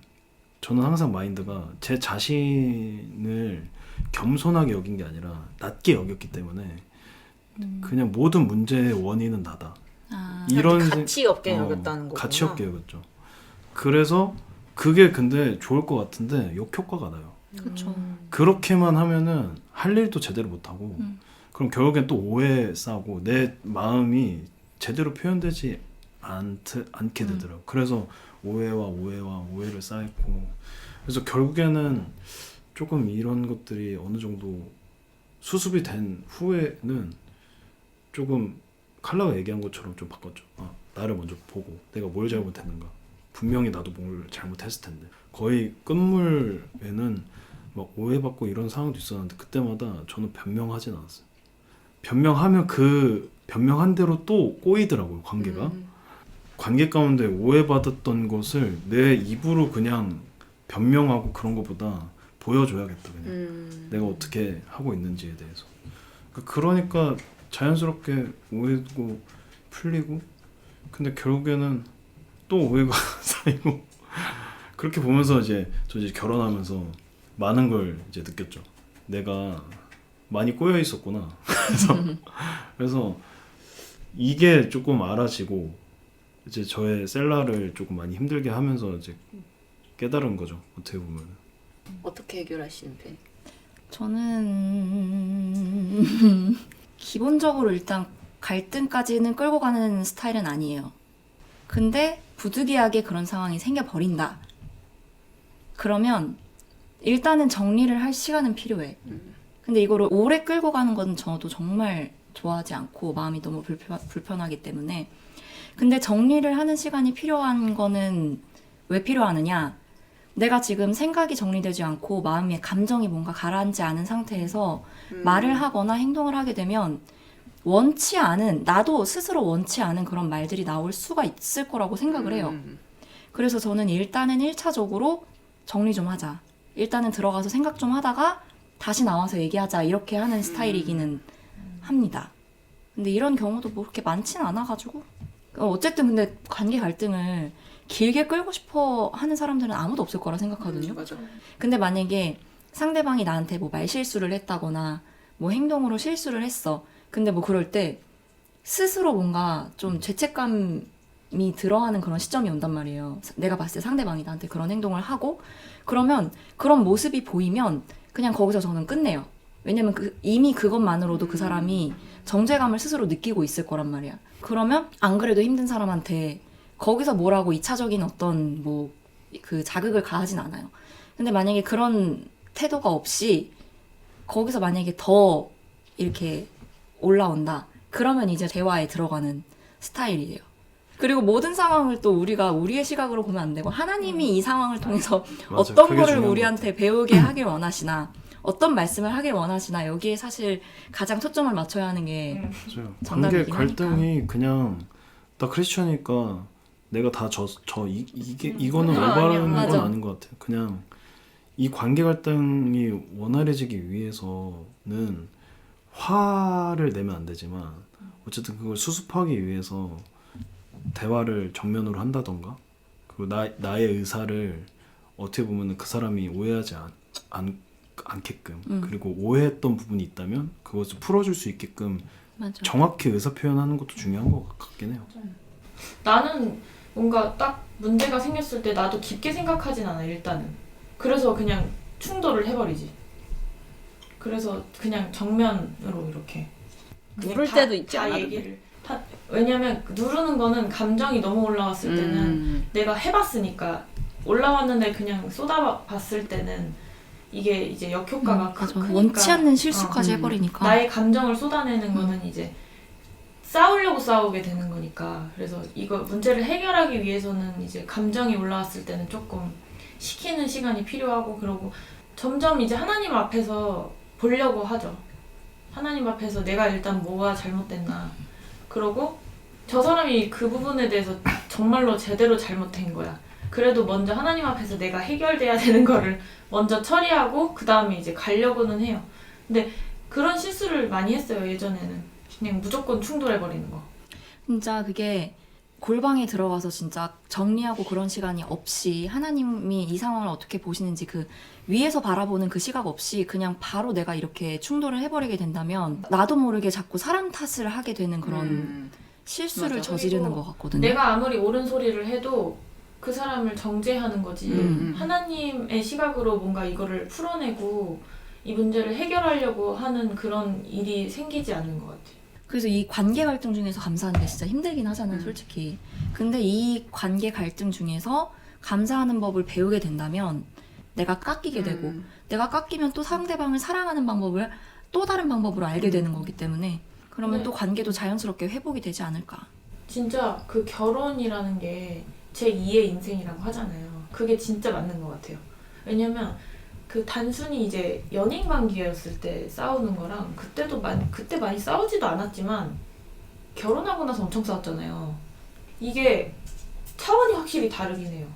저는 항상 마인드가 제 자신을 겸손하게 여긴 게 아니라 낮게 여겼기 때문에 그냥 모든 문제의 원인은 나다. 이런 가치 없게 여겼다는 거구나. 가치 없게 여겼죠. 그래서 그게 근데 좋을 것 같은데 역효과가 나요. 그렇죠. 그렇게만 하면은 할 일도 제대로 못하고 그럼 결국엔 또 오해 싸고 내 마음이 제대로 표현되지 않게 되더라고요. 그래서 오해를 쌓고 그래서 결국에는 조금 이런 것들이 어느 정도 수습이 된 후에는 조금 칼라가 얘기한 것처럼 좀 바꿨죠. 나를 먼저 보고 내가 뭘 잘못했는가. 분명히 나도 뭘 잘못했을 텐데. 거의 끝물에는 막 오해받고 이런 상황도 있었는데 그때마다 저는 변명하진 않았어요. 변명하면 그 변명한 대로 또 꼬이더라고요. 관계가. 관계 가운데 오해받았던 것을 내 입으로 그냥 변명하고 그런 것보다 보여줘야겠다. 그냥 내가 어떻게 하고 있는지에 대해서. 그러니까 자연스럽게 오해도 풀리고 근데 결국에는 또 오해가 쌓이고 그렇게 보면서 이제 저 이제 결혼하면서 많은 걸 이제 느꼈죠. 내가 많이 꼬여 있었구나. 그래서 이게 조금 알아지고 이제 저의 셀라를 조금 많이 힘들게 하면서 이제 깨달은 거죠. 어떻게 보면. 어떻게 해결하시는 편? 저는 기본적으로 일단 갈등까지는 끌고 가는 스타일은 아니에요. 근데 부득이하게 그런 상황이 생겨버린다. 그러면 일단은 정리를 할 시간은 필요해. 근데 이거를 오래 끌고 가는 건 저도 정말 좋아하지 않고 마음이 너무 불편하기 때문에. 근데 정리를 하는 시간이 필요한 거는 왜 필요하느냐? 내가 지금 생각이 정리되지 않고 마음의 감정이 뭔가 가라앉지 않은 상태에서 말을 하거나 행동을 하게 되면 원치 않은, 나도 스스로 원치 않은 그런 말들이 나올 수가 있을 거라고 생각을 해요. 그래서 저는 일단은 1차적으로 정리 좀 하자. 일단은 들어가서 생각 좀 하다가 다시 나와서 얘기하자. 이렇게 하는 스타일이기는 합니다. 근데 이런 경우도 뭐 그렇게 많지는 않아가지고. 어쨌든 근데 관계 갈등을 길게 끌고 싶어 하는 사람들은 아무도 없을 거라 생각하거든요. 맞아. 근데 만약에 상대방이 나한테 뭐 말실수를 했다거나 뭐 행동으로 실수를 했어. 근데 뭐 그럴 때 스스로 뭔가 좀 죄책감이 들어하는 그런 시점이 온단 말이에요. 내가 봤을 때 상대방이 나한테 그런 행동을 하고 그러면 그런 모습이 보이면 그냥 거기서 저는 끝내요. 왜냐면 이미 그것만으로도 그 사람이 정죄감을 스스로 느끼고 있을 거란 말이야. 그러면 안 그래도 힘든 사람한테 거기서 뭐라고 2차적인 어떤 뭐 그 자극을 가하진 않아요. 근데 만약에 그런 태도가 없이 거기서 만약에 더 이렇게 올라온다. 그러면 이제 대화에 들어가는 스타일이에요. 그리고 모든 상황을 또 우리가 우리의 시각으로 보면 안 되고 하나님이 이 상황을 통해서 맞아, 어떤 그게 거를 중요한 우리한테 배우게 하길 원하시나 어떤 말씀을 하길 원하시나 여기에 사실 가장 초점을 맞춰야 하는 게 맞아요. 관계 정답이긴 갈등이 그냥 나 크리스천이니까 내가 다 이거는 올바른 건 맞아. 아닌 것 같아요. 그냥 이 관계 갈등이 원활해지기 위해서는 화를 내면 안 되지만 어쨌든 그걸 수습하기 위해서 대화를 정면으로 한다던가 그리고 나의 의사를 어떻게 보면 그 사람이 오해하지 않게끔 그리고 오해했던 부분이 있다면 그것을 풀어줄 수 있게끔 맞아. 정확히 의사 표현하는 것도 중요한 것 같긴 해요. 나는 뭔가 딱 문제가 생겼을 때 나도 깊게 생각하진 않아 일단은. 그래서 그냥 충돌을 해버리지. 그래서 그냥 정면으로 이렇게 누를 다- 때도 있지 다 않아도 얘기를 왜냐면 누르는 거는 감정이 너무 올라왔을 때는 내가 해봤으니까 올라왔는데 그냥 쏟아봤을 때는 이게 이제 역효과가 맞아. 크니까 원치 않는 실수까지 해버리니까 나의 감정을 쏟아내는 거는 이제 싸우려고 싸우게 되는 거니까. 그래서 이거 문제를 해결하기 위해서는 이제 감정이 올라왔을 때는 조금 식히는 시간이 필요하고 그러고 점점 이제 하나님 앞에서 보려고 하죠. 하나님 앞에서 내가 일단 뭐가 잘못됐나. 그러고 저 사람이 그 부분에 대해서 정말로 제대로 잘못된 거야. 그래도 먼저 하나님 앞에서 내가 해결돼야 되는 거를 먼저 처리하고 그 다음에 이제 가려고는 해요. 근데 그런 실수를 많이 했어요. 예전에는. 그냥 무조건 충돌해버리는 거. 진짜 그게 골방에 들어가서 진짜 정리하고 그런 시간이 없이 하나님이 이 상황을 어떻게 보시는지 그 위에서 바라보는 그 시각 없이 그냥 바로 내가 이렇게 충돌을 해버리게 된다면 나도 모르게 자꾸 사람 탓을 하게 되는 그런 실수를 맞아. 저지르는 그리고 것 같거든요. 내가 아무리 옳은 소리를 해도 그 사람을 정죄하는 거지. 음. 하나님의 시각으로 뭔가 이거를 풀어내고 이 문제를 해결하려고 하는 그런 일이 생기지 않는 것 같아. 그래서 이 관계 갈등 중에서 감사하는 게 진짜 힘들긴 하잖아요, 솔직히. 근데 이 관계 갈등 중에서 감사하는 법을 배우게 된다면 내가 깎이게 되고 내가 깎이면 또 상대방을 사랑하는 방법을 또 다른 방법으로 알게 되는 거기 때문에 그러면 네. 또 관계도 자연스럽게 회복이 되지 않을까. 진짜 그 결혼이라는 게 제2의 인생이라고 하잖아요. 그게 진짜 맞는 것 같아요. 왜냐면 그 단순히 이제 연인 관계였을 때 싸우는 거랑 그때 많이 싸우지도 않았지만 결혼하고 나서 엄청 싸웠잖아요. 이게 차원이 확실히 다르긴 해요.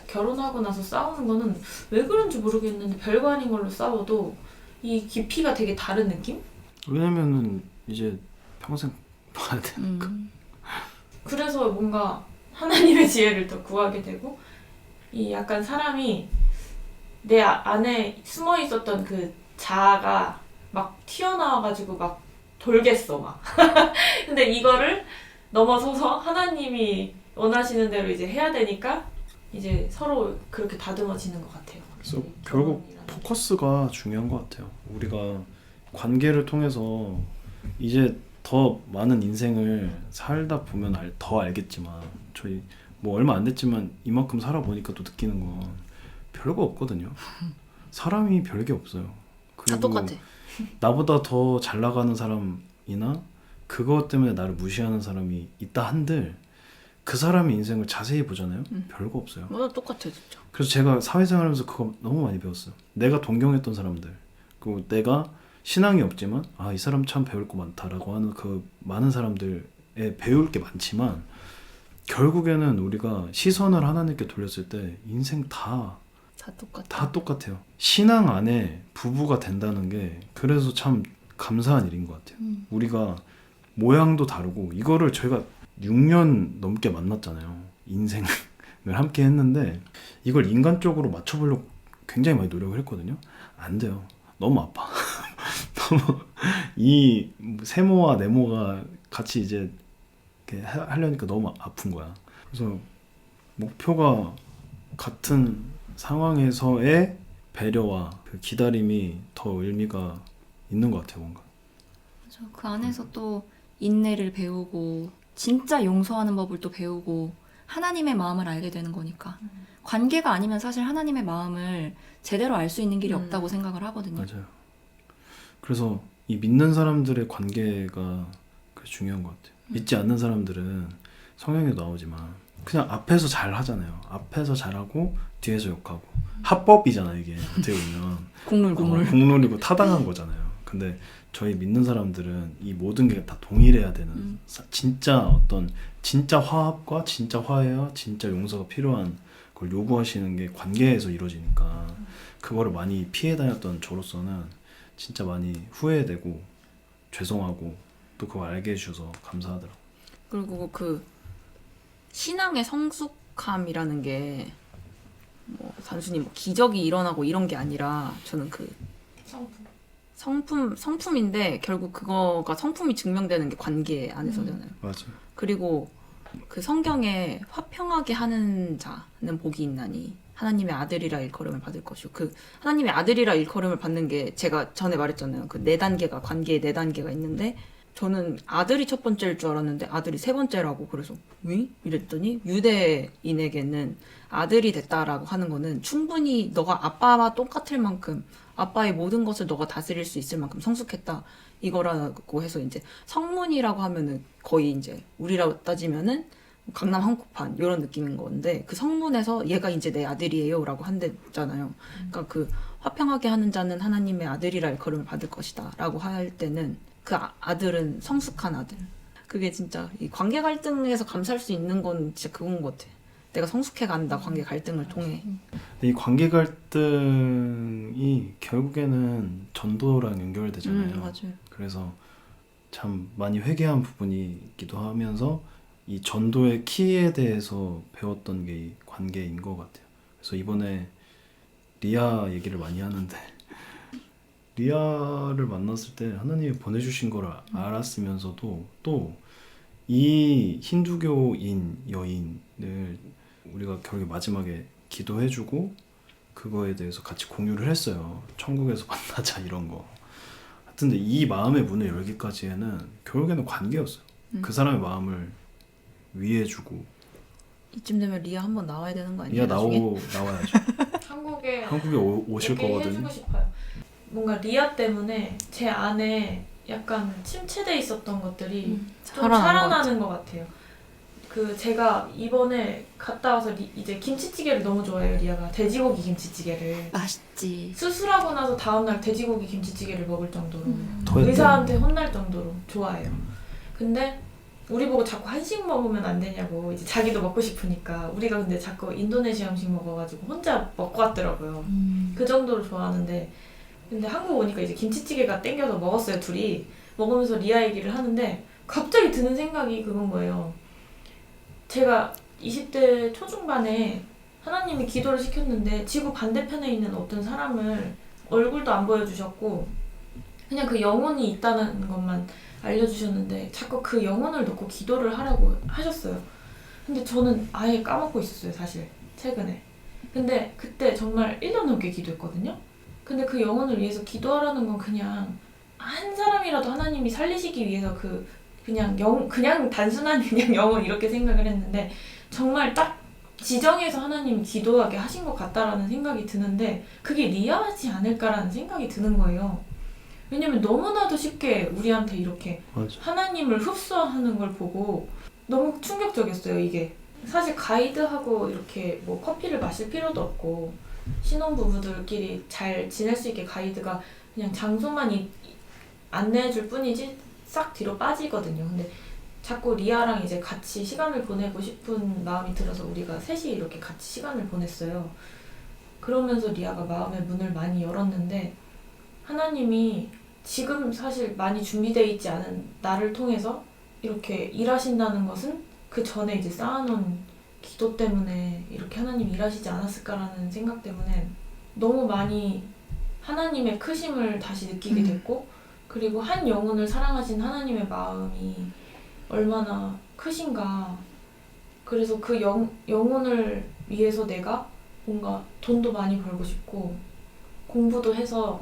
결혼하고 나서 싸우는 거는 왜 그런지 모르겠는데 별거 아닌 걸로 싸워도 이 깊이가 되게 다른 느낌? 왜냐면은 이제 평생 봐야 되니까. 그래서 뭔가 하나님의 지혜를 더 구하게 되고 이 약간 사람이 내 안에 숨어 있었던 그 자아가 막 튀어나와가지고 막 돌겠어 막. 근데 이거를 넘어서서 하나님이 원하시는 대로 이제 해야 되니까 이제 서로 그렇게 다듬어지는 것 같아요. 그래서 결국 포커스가 중요한 것 같아요. 우리가 관계를 통해서 이제 더 많은 인생을 살다 보면 더 알겠지만 저희 뭐 얼마 안 됐지만 이만큼 살아보니까 또 느끼는 건 별거 없거든요. 사람이 별게 없어요. 다 그리고 똑같아. 나보다 더 잘 나가는 사람이나 그것 때문에 나를 무시하는 사람이 있다 한들 그 사람의 인생을 자세히 보잖아요. 별거 없어요. 맞아, 똑같아 진짜. 그래서 제가 사회생활하면서 그거 너무 많이 배웠어요. 내가 동경했던 사람들, 그리고 내가 신앙이 없지만 아, 이 사람 참 배울 거 많다라고 하는 그 많은 사람들에 배울 게 많지만 결국에는 우리가 시선을 하나님께 돌렸을 때 인생 다 다 똑같아. 똑같아요. 신앙 안에 부부가 된다는 게 그래서 참 감사한 일인 것 같아요. 우리가 모양도 다르고 이거를 저희가 6년 넘게 만났잖아요. 인생을 함께 했는데 이걸 인간적으로 맞춰보려고 굉장히 많이 노력을 했거든요. 안 돼요. 너무 아파. 너무 이 세모와 네모가 같이 이제 이렇게 하려니까 너무 아픈 거야. 그래서 목표가 같은 상황에서의 배려와 그 기다림이 더 의미가 있는 것 같아요, 뭔가. 맞아. 그 안에서 또 인내를 배우고 진짜 용서하는 법을 또 배우고 하나님의 마음을 알게 되는 거니까 관계가 아니면 사실 하나님의 마음을 제대로 알 수 있는 길이 없다고 생각을 하거든요. 맞아요. 그래서 이 믿는 사람들의 관계가 중요한 것 같아요. 믿지 않는 사람들은 성경에도 나오지만 그냥 앞에서 잘 하잖아요. 앞에서 잘하고 뒤에서 욕하고 합법이잖아요. 이게 어떻게 보면 국룰이고 타당한 거잖아요. 근데 저희 믿는 사람들은 이 모든 게 다 동일해야 되는 진짜 화합과 진짜 화해와 진짜 용서가 필요한 걸 요구하시는 게 관계에서 이루어지니까 그거를 많이 피해 다녔던 저로서는 진짜 많이 후회되고 죄송하고 또 그걸 알게 해주셔서 감사하더라고요. 그리고 그 신앙의 성숙함이라는 게 뭐 단순히 뭐 기적이 일어나고 이런 게 아니라 저는 그 성품인데 결국 그거가 성품이 증명되는 게 관계 안에서잖아요. 맞아요. 그리고 그 성경에 화평하게 하는 자는 복이 있나니 하나님의 아들이라 일컬음을 받을 것이고 그 하나님의 아들이라 일컬음을 받는 게 제가 전에 말했잖아요. 그 4단계가 관계에 4단계가 있는데 저는 아들이 첫 번째일 줄 알았는데 아들이 세 번째라고 그래서 왜? 이랬더니 유대인에게는 아들이 됐다라고 하는 거는 충분히 너가 아빠와 똑같을 만큼 아빠의 모든 것을 너가 다스릴 수 있을 만큼 성숙했다 이거라고 해서 이제 성문이라고 하면은 거의 이제 우리라고 따지면은 강남 한복판 이런 느낌인 건데 그 성문에서 얘가 이제 내 아들이에요라고 한댔잖아요. 그러니까 그 화평하게 하는 자는 하나님의 아들이라 일컬음을 받을 것이다라고 할 때는 그 아들은 성숙한 아들. 그게 진짜 이 관계 갈등에서 감사할 수 있는 건 진짜 그건 것 같아. 내가 성숙해 간다 관계 갈등을 통해. 이 관계 갈등이 결국에는 전도랑 연결되잖아요. 맞아요. 그래서 참 많이 회개한 부분이 있기도 하면서 이 전도의 키에 대해서 배웠던 게 이 관계인 것 같아요. 그래서 이번에 리아 얘기를 많이 하는데 리아를 만났을 때 하나님이 보내주신 걸 알았으면서도 또 이 힌두교인 여인을 우리가 결국에 마지막에 기도해주고 그거에 대해서 같이 공유를 했어요. 천국에서 만나자 이런 거. 하여튼 이 마음의 문을 열기까지에는 결국에는 관계였어요. 그 사람의 마음을 위해주고. 이쯤 되면 리아 한번 나와야 되는 거 아니에요? 리아 나중에? 나와야죠. 한국에 오실 얘기해주고 거거든요. 싶어요. 뭔가 리아 때문에 제 안에 약간 침체돼 있었던 것들이 좀 살아나는 것 같아요. 그 제가 이번에 갔다 와서 이제 김치찌개를 너무 좋아해요. 리아가 돼지고기 김치찌개를 맛있지. 수술하고 나서 다음날 돼지고기 김치찌개를 먹을 정도로 더 의사한테 혼날 정도로 좋아해요. 근데 우리 보고 자꾸 한식 먹으면 안 되냐고 이제 자기도 먹고 싶으니까 우리가 근데 자꾸 인도네시아 음식 먹어가지고 혼자 먹고 왔더라고요. 그 정도로 좋아하는데 근데 한국 오니까 이제 김치찌개가 땡겨서 먹었어요. 둘이 먹으면서 리아 얘기를 하는데 갑자기 드는 생각이 그건 거예요. 제가 20대 초중반에 하나님이 기도를 시켰는데 지구 반대편에 있는 어떤 사람을 얼굴도 안 보여주셨고 그냥 그 영혼이 있다는 것만 알려주셨는데 자꾸 그 영혼을 놓고 기도를 하라고 하셨어요. 근데 저는 아예 까먹고 있었어요, 사실 최근에. 근데 그때 정말 1년 넘게 기도했거든요. 근데 그 영혼을 위해서 기도하라는 건 그냥 한 사람이라도 하나님이 살리시기 위해서 그냥 단순한 그냥 영혼 이렇게 생각을 했는데 정말 딱 지정해서 하나님이 기도하게 하신 것 같다라는 생각이 드는데 그게 리아하지 않을까라는 생각이 드는 거예요. 왜냐면 너무나도 쉽게 우리한테 이렇게 맞아. 하나님을 흡수하는 걸 보고 너무 충격적이었어요, 이게. 사실 가이드하고 이렇게 뭐 커피를 마실 필요도 없고 신혼부부들끼리 잘 지낼 수 있게 가이드가 그냥 장소만 안내해줄 뿐이지 싹 뒤로 빠지거든요. 근데 자꾸 리아랑 이제 같이 시간을 보내고 싶은 마음이 들어서 우리가 셋이 이렇게 같이 시간을 보냈어요. 그러면서 리아가 마음의 문을 많이 열었는데 하나님이 지금 사실 많이 준비되어 있지 않은 나를 통해서 이렇게 일하신다는 것은 그 전에 이제 쌓아놓은 기도 때문에 이렇게 하나님이 일하시지 않았을까라는 생각 때문에 너무 많이 하나님의 크심을 다시 느끼게 됐고 그리고 한 영혼을 사랑하신 하나님의 마음이 얼마나 크신가. 그래서 그 영혼을 위해서 내가 뭔가 돈도 많이 벌고 싶고 공부도 해서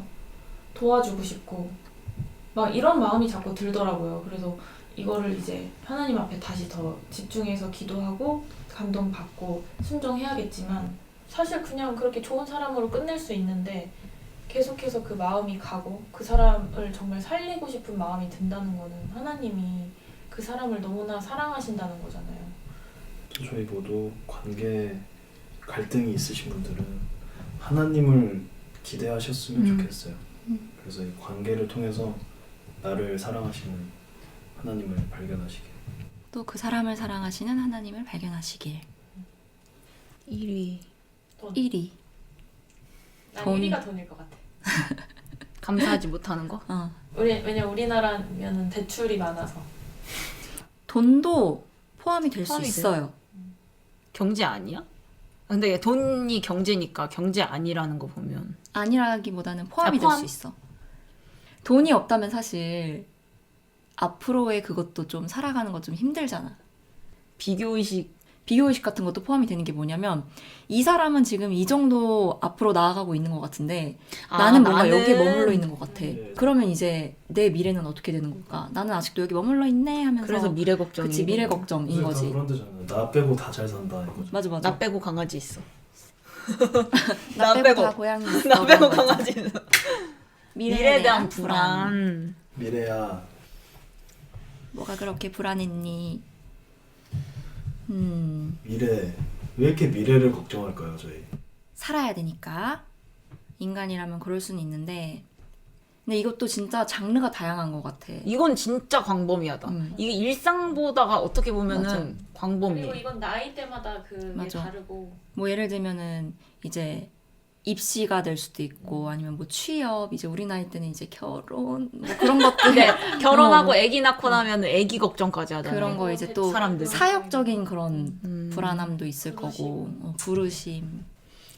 도와주고 싶고 막 이런 마음이 자꾸 들더라고요. 그래서 이거를 이제 하나님 앞에 다시 더 집중해서 기도하고 감동받고 순종해야겠지만 사실 그냥 그렇게 좋은 사람으로 끝낼 수 있는데 계속해서 그 마음이 가고 그 사람을 정말 살리고 싶은 마음이 든다는 거는 하나님이 그 사람을 너무나 사랑하신다는 거잖아요. 저희 모두 관계 갈등이 있으신 분들은 하나님을 기대하셨으면 좋겠어요. 그래서 이 관계를 통해서 나를 사랑하시는 하나님을 발견하시길. 또 그 사람을 사랑하시는 하나님을 발견하시길. 1위 1위. 난 돈. 1위가 돈일 것 같아. 감사하지 못하는 거? 왜냐면 우리나라면은 대출이 많아서. 돈도 포함이 될 수 포함이 있어요. 경제 아니야? 근데 돈이 경제니까 경제 아니라는 거 보면 아니라기보다는 포함이 포함? 될 수 있어. 돈이 없다면 사실 앞으로의 그것도 좀 살아가는 거 좀 힘들잖아. 비교의식 같은 것도 포함이 되는 게 뭐냐면 이 사람은 지금 이 정도 앞으로 나아가고 있는 것 같은데 나는 뭔가 여기에 머물러 있는 것 같아. 그러면 이제 내 미래는 어떻게 되는 걸까? 나는 아직도 여기 머물러 있네 하면서 그래서 미래 걱정이. 그치, 미래 걱정인 다 거지. 그런 데잖아요. 나 빼고 다 잘 산다 이거죠. 맞아 맞아. 나 빼고 강아지 있어. 나 나 빼고 빼고. 다 고양이 있어. 나 빼고 그런 거지. 강아지 있어. 미래에 대한 불안. 미래야. 뭐가 그렇게 불안했니? 미래. 왜 이렇게 미래를 걱정할까요, 저희? 살아야 되니까. 인간이라면 그럴 수는 있는데 근데 이것도 진짜 장르가 다양한 것 같아. 이건 진짜 광범위하다. 이게 일상 보다가 어떻게 보면은 맞아. 광범위해. 그리고 이건 나이대마다 그게 맞아. 다르고. 뭐 예를 들면은 이제 입시가 될 수도 있고 아니면 뭐 취업 이제 우리 나이 때는 이제 결혼 뭐 그런 것들 결혼하고 뭐 아기 낳고 나면 아기 걱정까지 하잖아요. 그런 거 이제 또 사람들. 사역적인 그런 불안함도 있을 거고 부르심.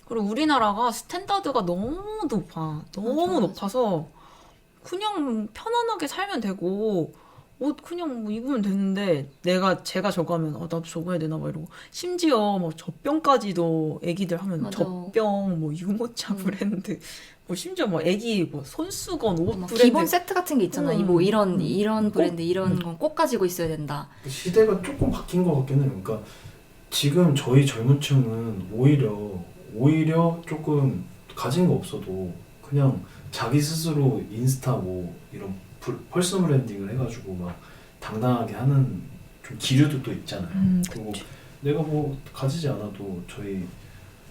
그리고 우리나라가 스탠다드가 너무 높아. 너무 맞아. 높아서 그냥 편안하게 살면 되고 옷 그냥 뭐 입으면 되는데 제가 저거 하면 나도 저거 해야 되나 막 이러고 심지어 뭐 젖병까지도 애기들 하면 맞아. 젖병 뭐 유모차 브랜드 뭐 심지어 뭐 애기 뭐 손수건 옷 뭐 브랜드 기본 세트 같은 게 있잖아. 뭐 이런 브랜드 이런 건 꼭 가지고 있어야 된다. 시대가 조금 바뀐 것 같긴 해요. 그러니까 지금 저희 젊은 층은 오히려 조금 가진 거 없어도 그냥 자기 스스로 인스타 뭐 이런 펄스 브랜딩을 해가지고 막 당당하게 하는 좀 기류도 또 있잖아요. 그리고 내가 뭐 가지지 않아도 저희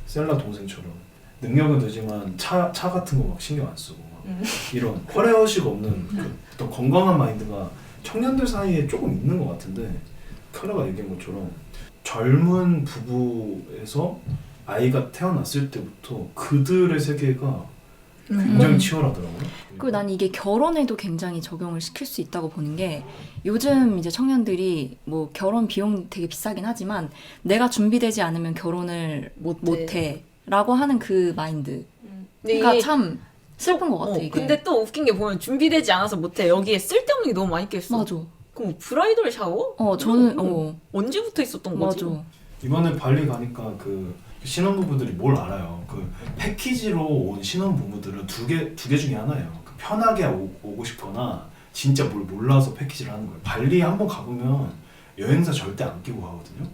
셀라 동생처럼 능력은 되지만 차 같은 거 막 신경 안 쓰고 막 이런 허례허식 없는 그 어떤 건강한 마인드가 청년들 사이에 조금 있는 것 같은데 카라가 얘기한 것처럼 젊은 부부에서 아이가 태어났을 때부터 그들의 세계가 굉장히 치열하더라고요. 그리고 난 이게 결혼에도 굉장히 적용을 시킬 수 있다고 보는 게 요즘 이제 청년들이 뭐 결혼 비용 되게 비싸긴 하지만 내가 준비되지 않으면 결혼을 못해 라고 하는 그 마인드. 근데 그러니까 이게 참 슬픈 것 같아 이게. 근데 또 웃긴 게 보면 준비되지 않아서 못해. 여기에 쓸데없는 게 너무 많이 껴있어. 맞아. 그럼 뭐 브라이덜 샤워? 저는 언제부터 있었던 거지? 맞아. 이번에 발리 가니까 그 신혼부부들이 뭘 알아요. 그 패키지로 온 신혼부부들은 두 개 중에 하나예요. 그 편하게 오고 싶거나 진짜 뭘 몰라서 패키지를 하는 거예요. 발리 한번 가보면 여행사 절대 안 끼고 가거든요.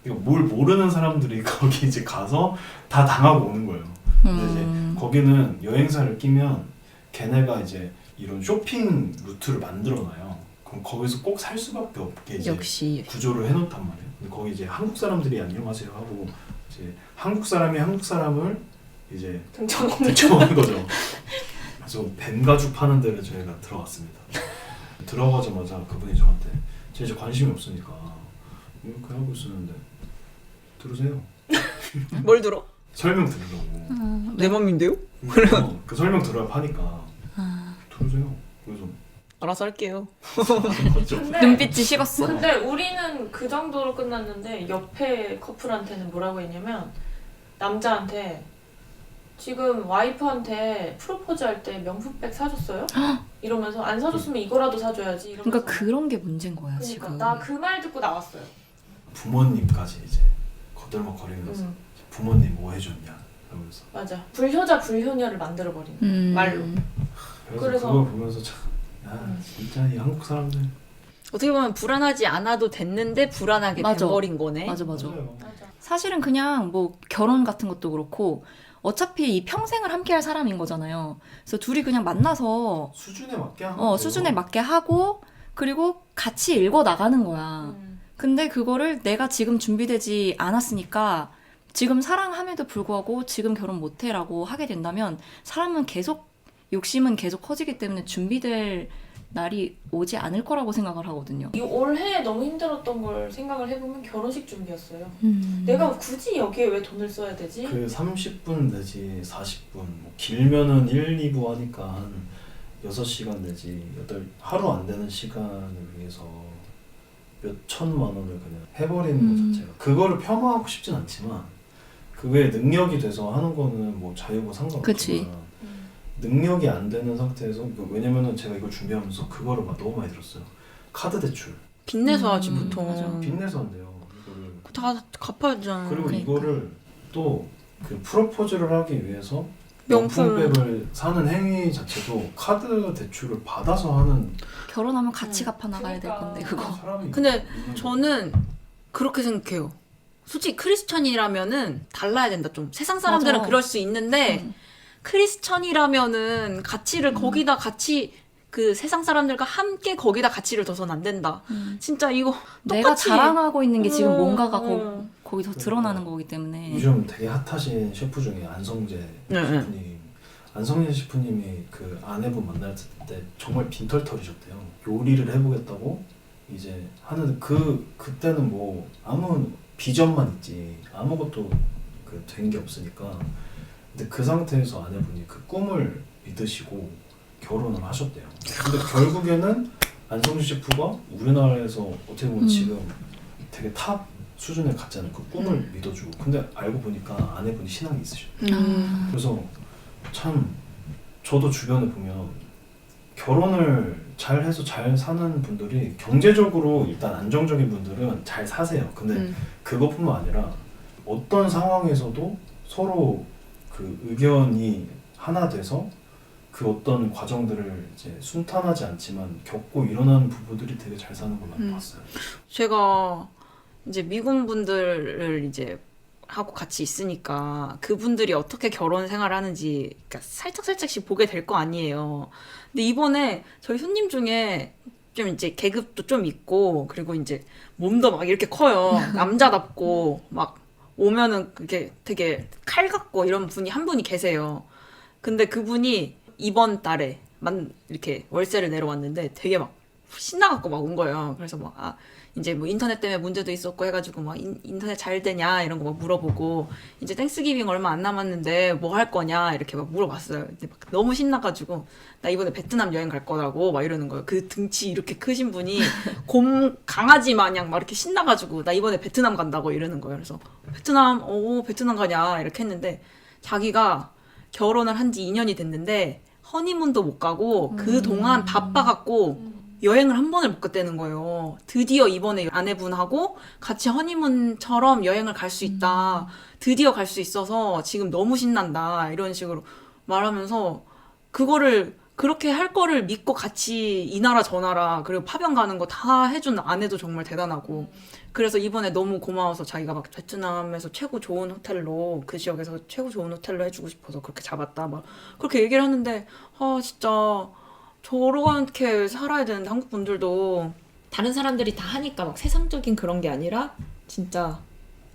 그러니까 뭘 모르는 사람들이 거기 이제 가서 다 당하고 오는 거예요. 근데 이제 거기는 여행사를 끼면 걔네가 이제 이런 쇼핑 루트를 만들어놔요. 그럼 거기서 꼭 살 수밖에 없게 이제 역시 구조를 해놓단 말이에요. 근데 거기 이제 한국 사람들이 안녕하세요 하고 이제 한국 사람이 한국 사람을 이제 등쳐오는 거죠. 그래서 뱀 가죽 파는 데를 저희가 들어갔습니다. 들어가자마자 그분이 저한테 제가 이제 관심이 없으니까 이렇게 하고 있었는데 들으세요. 뭘 들어? 설명 들으려고. 내 맘인데요? 그 설명 들어야 파니까 들으세요. 그래서 알아서 할게요. 눈빛이 식었어. 근데 우리는 그 정도로 끝났는데 옆에 커플한테는 뭐라고 했냐면 남자한테 지금 와이프한테 프로포즈 할 때 명품백 사줬어요? 이러면서 안 사줬으면 이거라도 사줘야지. 이러면서. 그러니까 그런 게 문제인 거야 그러니까 지금. 나 그 말 듣고 나왔어요. 부모님까지 이제 거들먹거리면서 부모님 뭐 해줬냐 이러면서 맞아. 불효자 불효녀를 만들어 버리는 말로. 그래서 그걸 보면서 참 진짜 이 한국 사람들 어떻게 보면 불안하지 않아도 됐는데 불안하게 맞아. 돼버린 거네. 맞아. 맞아요. 사실은 그냥 뭐 결혼 같은 것도 그렇고 어차피 이 평생을 함께할 사람인 거잖아요. 그래서 둘이 그냥 만나서 수준에 맞게 하고 수준에 맞게 하고 그리고 같이 읽어 나가는 거야. 근데 그거를 내가 지금 준비되지 않았으니까 지금 사랑함에도 불구하고 지금 결혼 못해라고 하게 된다면 사람은 계속 욕심은 계속 커지기 때문에 준비될 날이 오지 않을 거라고 생각을 하거든요. 이 올해 너무 힘들었던 걸 생각을 해보면 결혼식 준비였어요. 내가 굳이 여기에 왜 돈을 써야 되지? 그 30분 내지 40분 뭐 길면은 1, 2부 하니까 한 6시간 내지 8 하루 안 되는 시간을 위해서 몇 천만 원을 그냥 해버리는 것 자체가 그거를 폄하하고 싶진 않지만 그게 능력이 돼서 하는 거는 뭐 자유고 상관없지만 그치. 능력이 안 되는 상태에서 왜냐면은 제가 이걸 준비하면서 그거를 막 너무 많이 들었어요. 카드 대출 빚내서 하지 보통. 맞아. 빚내서 한대요. 이거를 다 갚아야잖아. 그리고 그러니까. 이거를 또 그 프로포즈를 하기 위해서 명품. 명품백을 사는 행위 자체도 카드 대출을 받아서 하는 결혼하면 같이 갚아 나가야 될 그러니까. 건데 그거. 사람이 근데 있는 저는 그렇게 생각해요. 솔직히 크리스천이라면은 달라야 된다 좀. 세상 사람들은 맞아. 그럴 수 있는데 크리스천이라면은 가치를 거기다 같이 그 세상 사람들과 함께 거기다 가치를 둬서는 안 된다. 진짜 이거 내가 똑같이 자랑하고 있는 게 지금 뭔가가 음. 거기서 드러나는 거기 때문에. 요즘 되게 핫하신 셰프 중에 안성재 네. 셰프님 안성재 셰프님이 그 아내분 만날 때 정말 빈털털이셨대요. 요리를 해보겠다고 이제 하는 그때는 뭐 아무 비전만 있지 아무것도 그 된 게 없으니까 근데 그 상태에서 아내분이 그 꿈을 믿으시고 결혼을 하셨대요. 근데 결국에는 안성재 셰프가 우리나라에서 어떻게 보면 지금 되게 탑 수준에 갔잖아요. 그 꿈을 믿어주고 근데 알고 보니까 아내분이 신앙이 있으셔. 그래서 참 저도 주변에 보면 결혼을 잘 해서 잘 사는 분들이 경제적으로 일단 안정적인 분들은 잘 사세요. 근데 그것뿐만 아니라 어떤 상황에서도 서로 그 의견이 하나 돼서 그 어떤 과정들을 이제 순탄하지 않지만 겪고 일어나는 부부들이 되게 잘 사는 걸 많이 봤어요. 제가 이제 미군 분들을 이제 하고 같이 있으니까 그분들이 어떻게 결혼 생활을 하는지 그러니까 살짝씩 보게 될 거 아니에요. 근데 이번에 저희 손님 중에 좀 이제 계급도 좀 있고 그리고 이제 몸도 막 이렇게 커요. 남자답고 막 오면은 그게 되게 칼 같고 이런 분이 한 분이 계세요. 근데 그분이 이번 달에 이렇게 월세를 내러 왔는데 되게 막 신나갖고 막 온 거예요. 그래서 막 이제 뭐 인터넷 때문에 문제도 있었고 해가지고 막 인터넷 잘 되냐 이런 거 막 물어보고 이제 땡스기빙 얼마 안 남았는데 뭐 할 거냐 이렇게 막 물어봤어요. 근데 막 너무 신나가지고 나 이번에 베트남 여행 갈 거라고 막 이러는 거예요. 그 등치 이렇게 크신 분이 강아지 마냥 막 이렇게 신나가지고 나 이번에 베트남 간다고 이러는 거예요. 그래서 베트남 가냐 이렇게 했는데 자기가 결혼을 한 지 2년이 됐는데 허니문도 못 가고 그 동안 바빠갖고 여행을 한 번을 못 갔다는 거예요. 드디어 이번에 아내분하고 같이 허니문처럼 여행을 갈 수 있다. 드디어 갈 수 있어서 지금 너무 신난다. 이런 식으로 말하면서 그거를 그렇게 할 거를 믿고 같이 이 나라 저 나라 그리고 파병 가는 거 다 해준 아내도 정말 대단하고 그래서 이번에 너무 고마워서 자기가 막 베트남에서 최고 좋은 호텔로 그 지역에서 최고 좋은 호텔로 해주고 싶어서 그렇게 잡았다 막 그렇게 얘기를 하는데 진짜 저렇게 살아야 되는데 한국 분들도 다른 사람들이 다 하니까 막 세상적인 그런 게 아니라 진짜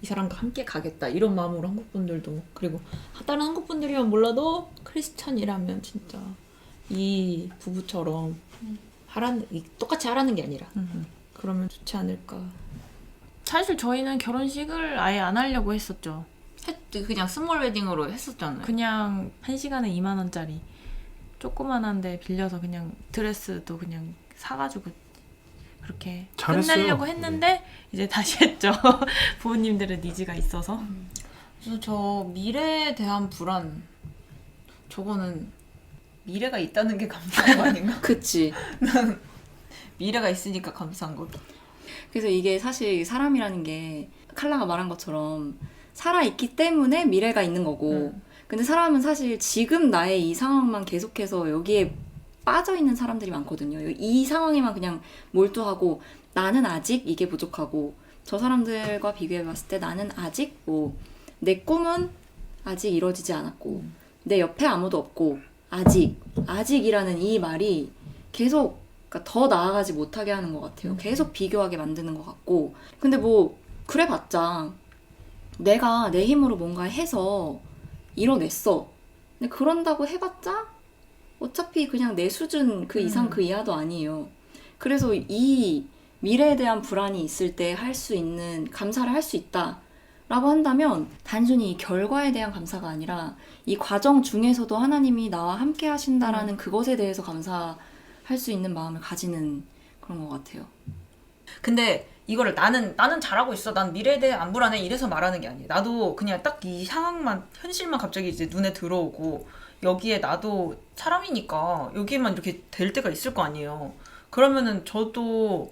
이 사람과 함께 가겠다 이런 마음으로 한국 분들도 그리고 다른 한국 분들이면 몰라도 크리스천이라면 진짜 이 부부처럼 똑같이 하라는 게 아니라 그러면 좋지 않을까. 사실 저희는 결혼식을 아예 안 하려고 했었죠. 그냥 스몰 웨딩으로 했었잖아요. 그냥 1시간에 2만 원짜리 조그만한데 빌려서 그냥 드레스도 그냥 사가지고 그렇게 잘했어요. 끝내려고 했는데 이제 다시 했죠. 부모님들의 니즈가 있어서. 그래서 저 미래에 대한 불안 저거는 미래가 있다는 게 감사한 거 아닌가? 그치. 미래가 있으니까 감사한 거다. 그래서 이게 사실 사람이라는 게 칼라가 말한 것처럼 살아있기 때문에 미래가 있는 거고 근데 사람은 사실 지금 나의 이 상황만 계속해서 여기에 빠져있는 사람들이 많거든요. 이 상황에만 그냥 몰두하고 나는 아직 이게 부족하고 저 사람들과 비교해봤을 때 나는 아직 내 꿈은 아직 이루어지지 않았고 내 옆에 아무도 없고 아직이라는 이 말이 계속 그러니까 더 나아가지 못하게 하는 것 같아요. 계속 비교하게 만드는 것 같고 근데 그래봤자 내가 내 힘으로 뭔가 해서 이뤄냈어. 근데 그런다고 해봤자 어차피 그냥 내 수준 그 이상 그 이하도 아니에요. 그래서 이 미래에 대한 불안이 있을 때 할 수 있는 감사를 할 수 있다 라고 한다면 단순히 이 결과에 대한 감사가 아니라 이 과정 중에서도 하나님이 나와 함께 하신다라는 그것에 대해서 감사할 수 있는 마음을 가지는 그런 것 같아요. 근데 이거를 나는 잘하고 있어. 난 미래에 대해 안 불안해. 이래서 말하는 게 아니에요. 나도 그냥 딱 이 상황만 현실만 갑자기 이제 눈에 들어오고 여기에 나도 사람이니까 여기에만 이렇게 될 때가 있을 거 아니에요. 그러면은 저도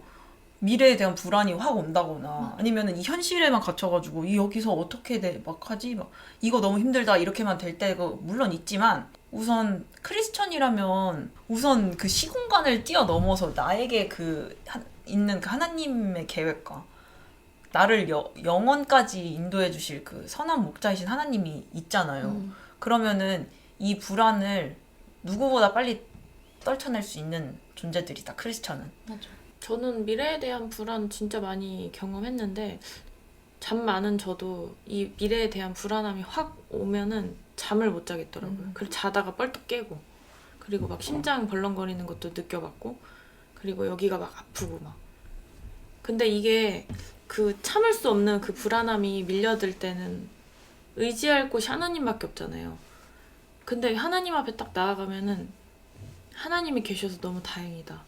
미래에 대한 불안이 확 온다거나 아니면은 이 현실에만 갇혀가지고 여기서 어떻게 막 하지? 막 이거 너무 힘들다 이렇게만 될 때가 물론 있지만 우선 크리스천이라면 우선 그 시공간을 뛰어넘어서 나에게 있는 그 하나님의 계획과 나를 영원까지 인도해 주실 그 선한 목자이신 하나님이 있잖아요. 그러면은 이 불안을 누구보다 빨리 떨쳐낼 수 있는 존재들이다. 크리스천은. 맞아. 저는 미래에 대한 불안 진짜 많이 경험했는데 잠 많은 저도 이 미래에 대한 불안함이 확 오면은 잠을 못 자겠더라고요. 그리고 자다가 뻘떡 깨고 그리고 막 심장 벌렁거리는 것도 느껴봤고 그리고 여기가 막 아프고 막 근데 이게 그 참을 수 없는 그 불안함이 밀려들 때는 의지할 곳이 하나님밖에 없잖아요. 근데 하나님 앞에 딱 나아가면은 하나님이 계셔서 너무 다행이다.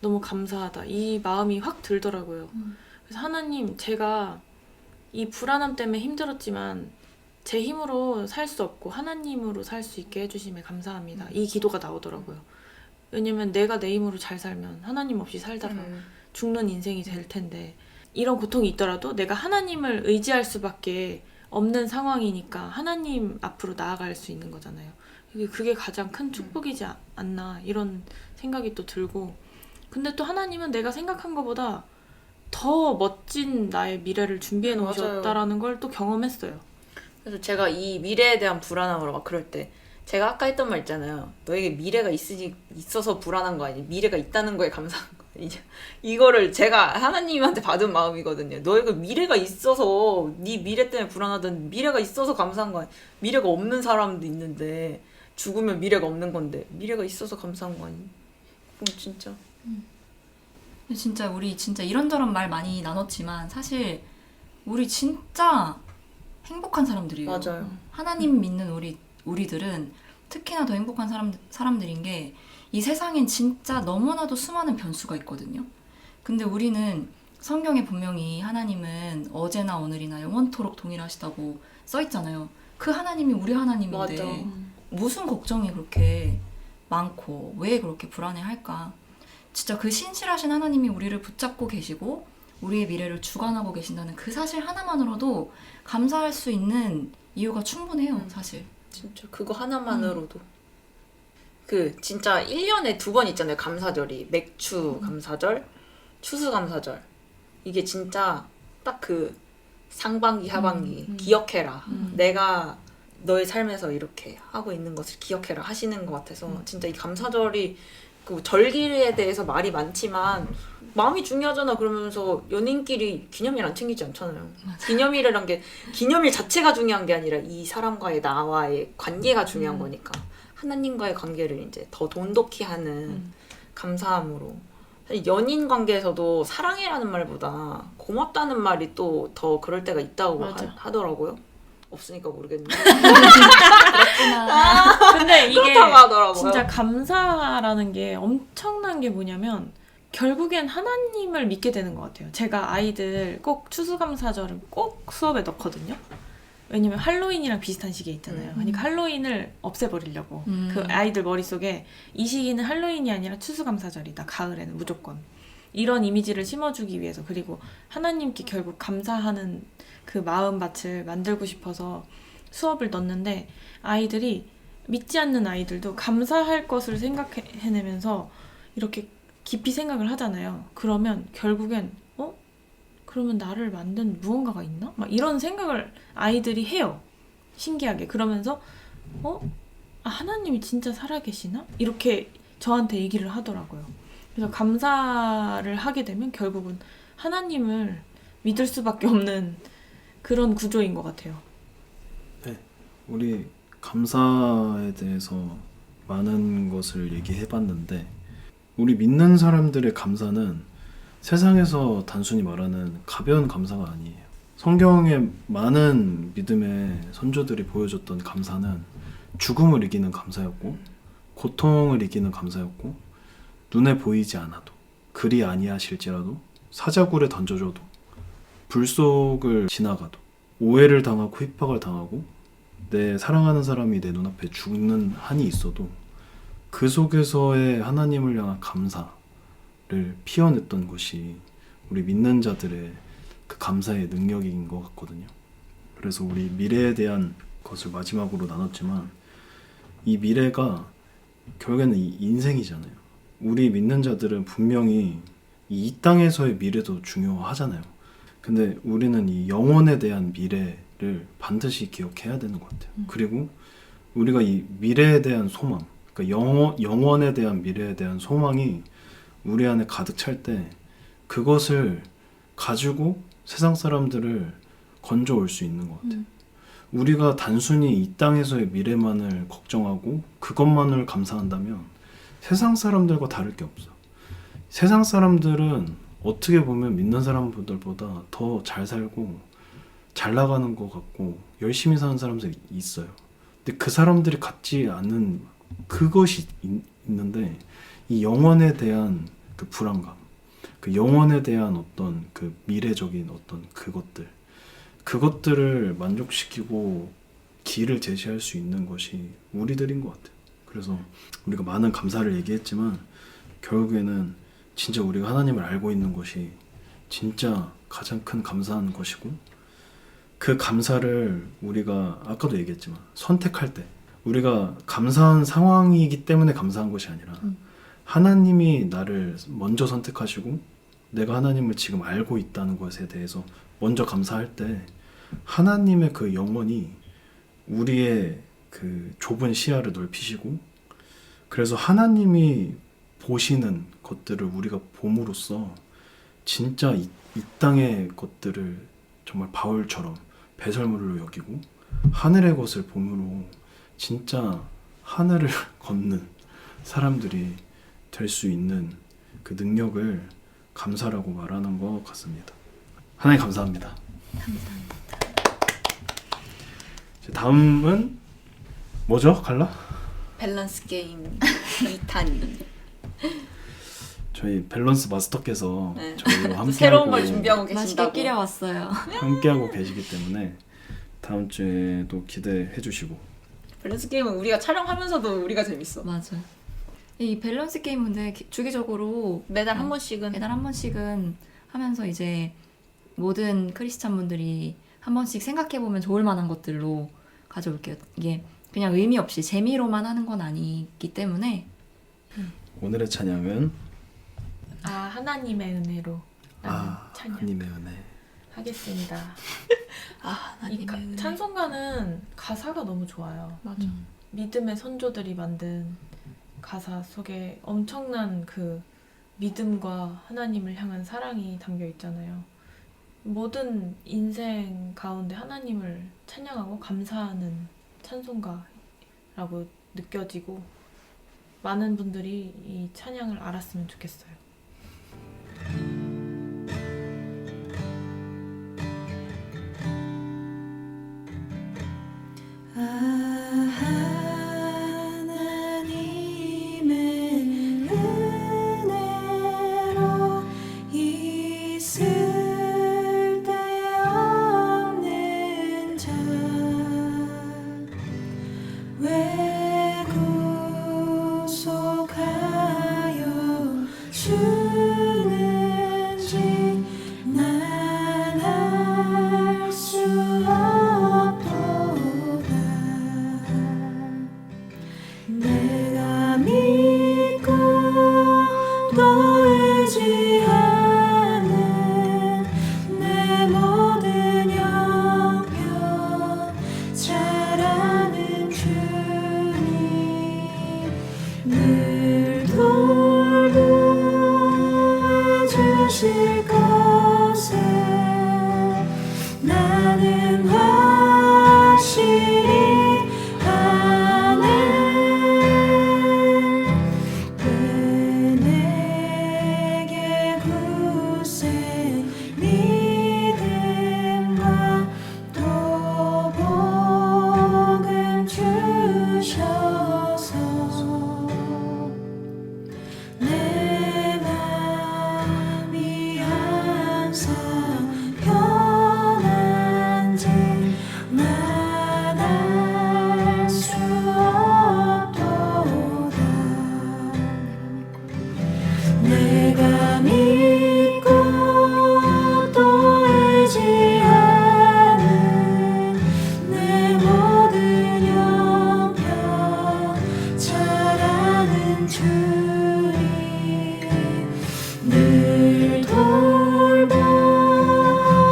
너무 감사하다. 이 마음이 확 들더라고요. 그래서 하나님, 제가 이 불안함 때문에 힘들었지만 제 힘으로 살 수 없고 하나님으로 살 수 있게 해주심에 감사합니다. 이 기도가 나오더라고요. 왜냐면 내가 내 힘으로 잘 살면 하나님 없이 살다가 죽는 인생이 될 텐데 이런 고통이 있더라도 내가 하나님을 의지할 수밖에 없는 상황이니까 하나님 앞으로 나아갈 수 있는 거잖아요. 그게 가장 큰 축복이지 않나 이런 생각이 또 들고 근데 또 하나님은 내가 생각한 것보다 더 멋진 나의 미래를 준비해 놓으셨다라는 걸 또 경험했어요. 그래서 제가 이 미래에 대한 불안함으로 막 그럴 때 제가 아까 했던 말 있잖아요. 너에게 미래가 있어서 불안한 거 아니? 미래가 있다는 거에 감사한 거. 이거를 제가 하나님한테 받은 마음이거든요. 너에게 미래가 있어서 네 미래 때문에 불안하던 미래가 있어서 감사한 거 아니? 미래가 없는 사람도 있는데 죽으면 미래가 없는 건데 미래가 있어서 감사한 거 아니? 그럼 진짜 근데 진짜 우리 진짜 이런저런 말 많이 나눴지만 사실 우리 진짜 행복한 사람들이에요. 맞아요. 하나님 믿는 우리들은 특히나 더 행복한 사람들인 게 이 세상엔 진짜 너무나도 수많은 변수가 있거든요. 근데 우리는 성경에 분명히 하나님은 어제나 오늘이나 영원토록 동일하시다고 써 있잖아요. 그 하나님이 우리 하나님인데 맞아. 무슨 걱정이 그렇게 많고 왜 그렇게 불안해할까? 진짜 그 신실하신 하나님이 우리를 붙잡고 계시고 우리의 미래를 주관하고 계신다는 그 사실 하나만으로도 감사할 수 있는 이유가 충분해요, 사실. 진짜 그거 하나만으로도. 그 진짜 1년에 2번 있잖아요. 감사절이. 맥추 감사절, 추수 감사절. 이게 진짜 딱 그 상반기 하반기 기억해라. 내가 너의 삶에서 이렇게 하고 있는 것을 기억해라 하시는 것 같아서 진짜 이 감사절이 그 절기에 대해서 말이 많지만 마음이 중요하잖아. 그러면서 연인끼리 기념일 안 챙기지 않잖아요. 기념일이란 게 기념일 자체가 중요한 게 아니라 이 사람과의 나와의 관계가 중요한 거니까 하나님과의 관계를 이제 더 돈독히 하는 감사함으로 사실 연인 관계에서도 사랑해라는 말보다 고맙다는 말이 또 더 그럴 때가 있다고 하더라고요. 없으니까 모르겠는데 근데 이게 그렇다고 하더라고요. 진짜 감사라는 게 엄청난 게 뭐냐면 결국엔 하나님을 믿게 되는 것 같아요. 제가 아이들 꼭 추수감사절은 꼭 수업에 넣거든요. 왜냐면 할로윈이랑 비슷한 시기에 있잖아요. 그러니까 할로윈을 없애버리려고. 그 아이들 머릿속에 이 시기는 할로윈이 아니라 추수감사절이다. 가을에는 무조건. 이런 이미지를 심어주기 위해서 그리고 하나님께 결국 감사하는 그 마음밭을 만들고 싶어서 수업을 넣는데 아이들이 믿지 않는 아이들도 감사할 것을 생각해내면서 이렇게 깊이 생각을 하잖아요. 그러면 결국엔 그러면 나를 만든 무언가가 있나? 막 이런 생각을 아이들이 해요. 신기하게. 그러면서 하나님이 진짜 살아계시나? 이렇게 저한테 얘기를 하더라고요. 그래서 감사를 하게 되면 결국은 하나님을 믿을 수밖에 없는 그런 구조인 것 같아요. 네, 우리 감사에 대해서 많은 것을 얘기해봤는데 우리 믿는 사람들의 감사는 세상에서 단순히 말하는 가벼운 감사가 아니에요. 성경의 많은 믿음의 선조들이 보여줬던 감사는 죽음을 이기는 감사였고 고통을 이기는 감사였고 눈에 보이지 않아도 그리 아니하실지라도 사자굴에 던져줘도 불 속을 지나가도 오해를 당하고 핍박을 당하고 내 사랑하는 사람이 내 눈앞에 죽는 한이 있어도 그 속에서의 하나님을 향한 감사를 피워냈던 것이 우리 믿는 자들의 그 감사의 능력인 것 같거든요. 그래서 우리 미래에 대한 것을 마지막으로 나눴지만 이 미래가 결국에는 이 인생이잖아요. 우리 믿는 자들은 분명히 이 땅에서의 미래도 중요하잖아요. 근데 우리는 이 영혼에 대한 미래를 반드시 기억해야 되는 것 같아요. 그리고 우리가 이 미래에 대한 소망, 그러니까 영원에 대한 미래에 대한 소망이 우리 안에 가득 찰 때 그것을 가지고 세상 사람들을 건져올 수 있는 것 같아요. 우리가 단순히 이 땅에서의 미래만을 걱정하고 그것만을 감사한다면 세상 사람들과 다를 게 없어. 세상 사람들은 어떻게 보면 믿는 사람들보다 더 잘 살고 잘 나가는 것 같고 열심히 사는 사람들이 있어요. 근데 그 사람들이 갖지 않는 그것이 있는데 이 영혼에 대한 그 불안감, 그 영혼에 대한 어떤 그 미래적인 어떤 그것들을 만족시키고 길을 제시할 수 있는 것이 우리들인 것 같아요. 그래서 우리가 많은 감사를 얘기했지만 결국에는 진짜 우리가 하나님을 알고 있는 것이 진짜 가장 큰 감사한 것이고 그 감사를 우리가 아까도 얘기했지만 선택할 때 우리가 감사한 상황이기 때문에 감사한 것이 아니라 하나님이 나를 먼저 선택하시고 내가 하나님을 지금 알고 있다는 것에 대해서 먼저 감사할 때 하나님의 그 영원히 우리의 그 좁은 시야를 넓히시고 그래서 하나님이 보시는 것들을 우리가 봄으로써 진짜 이 땅의 것들을 정말 바울처럼 배설물로 여기고 하늘의 것을 봄으로 진짜 하늘을 걷는 사람들이 될 수 있는 그 능력을 감사라고 말하는 것 같습니다. 하나님 감사합니다. 이제 다음은 뭐죠, 갈라? 밸런스 게임 2탄. 저희 밸런스 마스터께서 네. 저희와 새로운 걸 함께하고 준비하고 맛있게 계신다고. 끼려왔어요. 함께하고 계시기 때문에 다음 주에도 기대해 주시고. 밸런스 게임은 우리가 촬영하면서도 우리가 재밌어. 맞아. 이 밸런스 게임 근데 주기적으로 매달 한 번씩은. 매달 한 번씩은 하면서 이제 모든 크리스찬 분들이 한 번씩 생각해보면 좋을 만한 것들로 가져올게요. 이게 그냥 의미 없이 재미로만 하는 건 아니기 때문에 오늘의 찬양은 하나님의 은혜로 라는 찬양 하나님의 은혜. 하겠습니다. 아, 이 찬송가는 가사가 너무 좋아요. 맞아. 믿음의 선조들이 만든 가사 속에 엄청난 그 믿음과 하나님을 향한 사랑이 담겨 있잖아요. 모든 인생 가운데 하나님을 찬양하고 감사하는 찬송가라고 느껴지고 많은 분들이 이 찬양을 알았으면 좋겠어요. 하나님의 은혜로 있을 데 없는 자 왜 구속하여 주는지 난 알 수 없도다. 내가 믿고 또 의지하는 내 모든 영역 잘 아는 주님 늘 돌보아주실 것을 나는 확실히 아네. 왜 내게 굳세 믿음과 또 복음 주셔서 내 맘이 항상 편한지 난 알 수 없도다. 내가 믿고 또 의지하는 내 모든 영역 잘 아는 주님 늘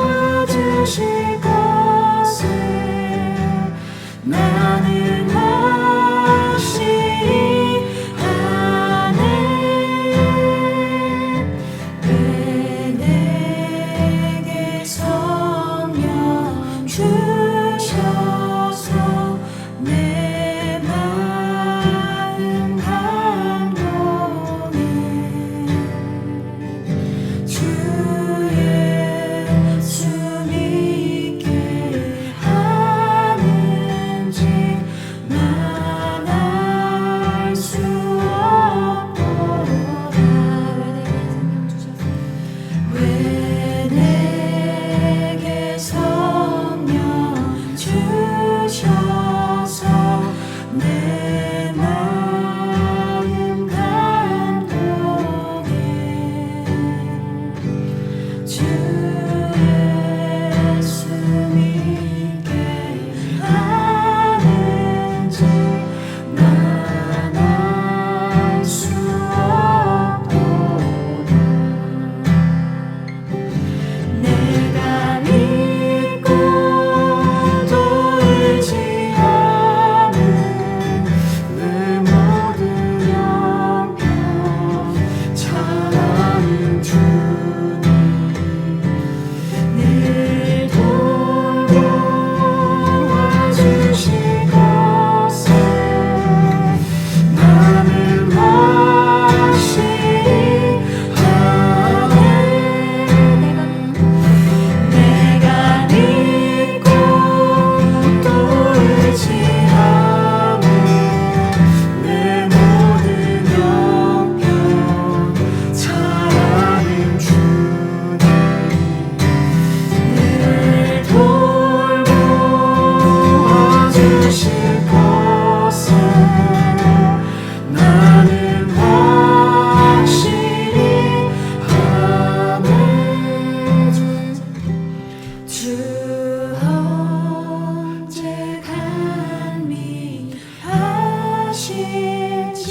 돌봐주실 것을 나는 확실히 아네. 왜 내게 성령 주셔서 내 마음 감동해 주 예수 믿게 하는지 난 알 수 없도다. 왜 내게 성령 주셔서 내 마음 감동해 주 예수 믿게 하는지 난 알 수 없도다. 내가 믿고 또 의지하는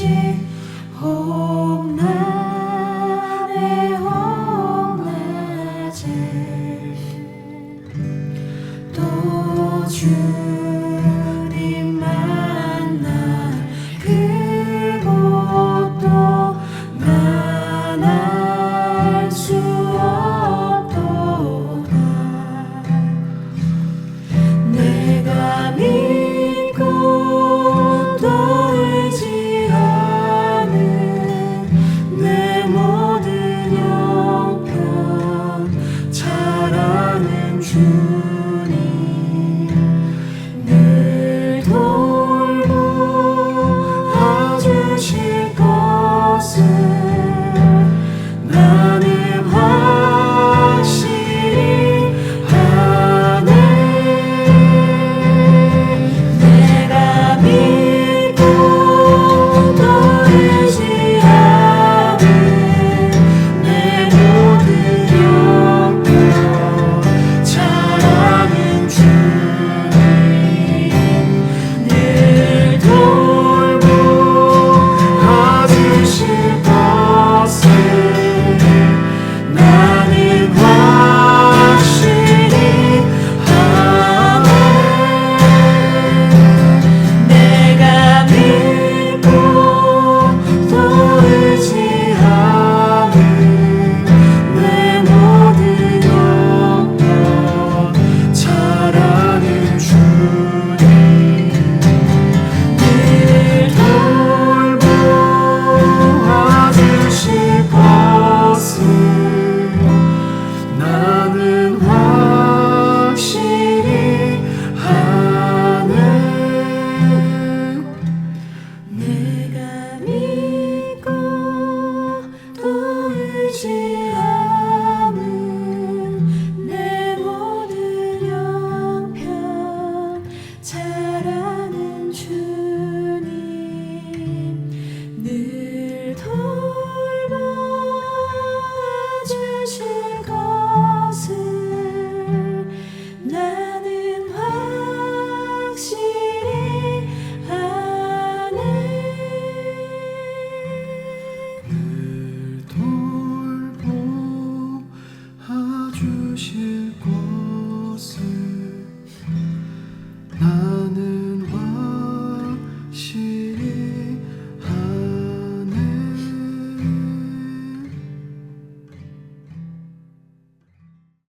오직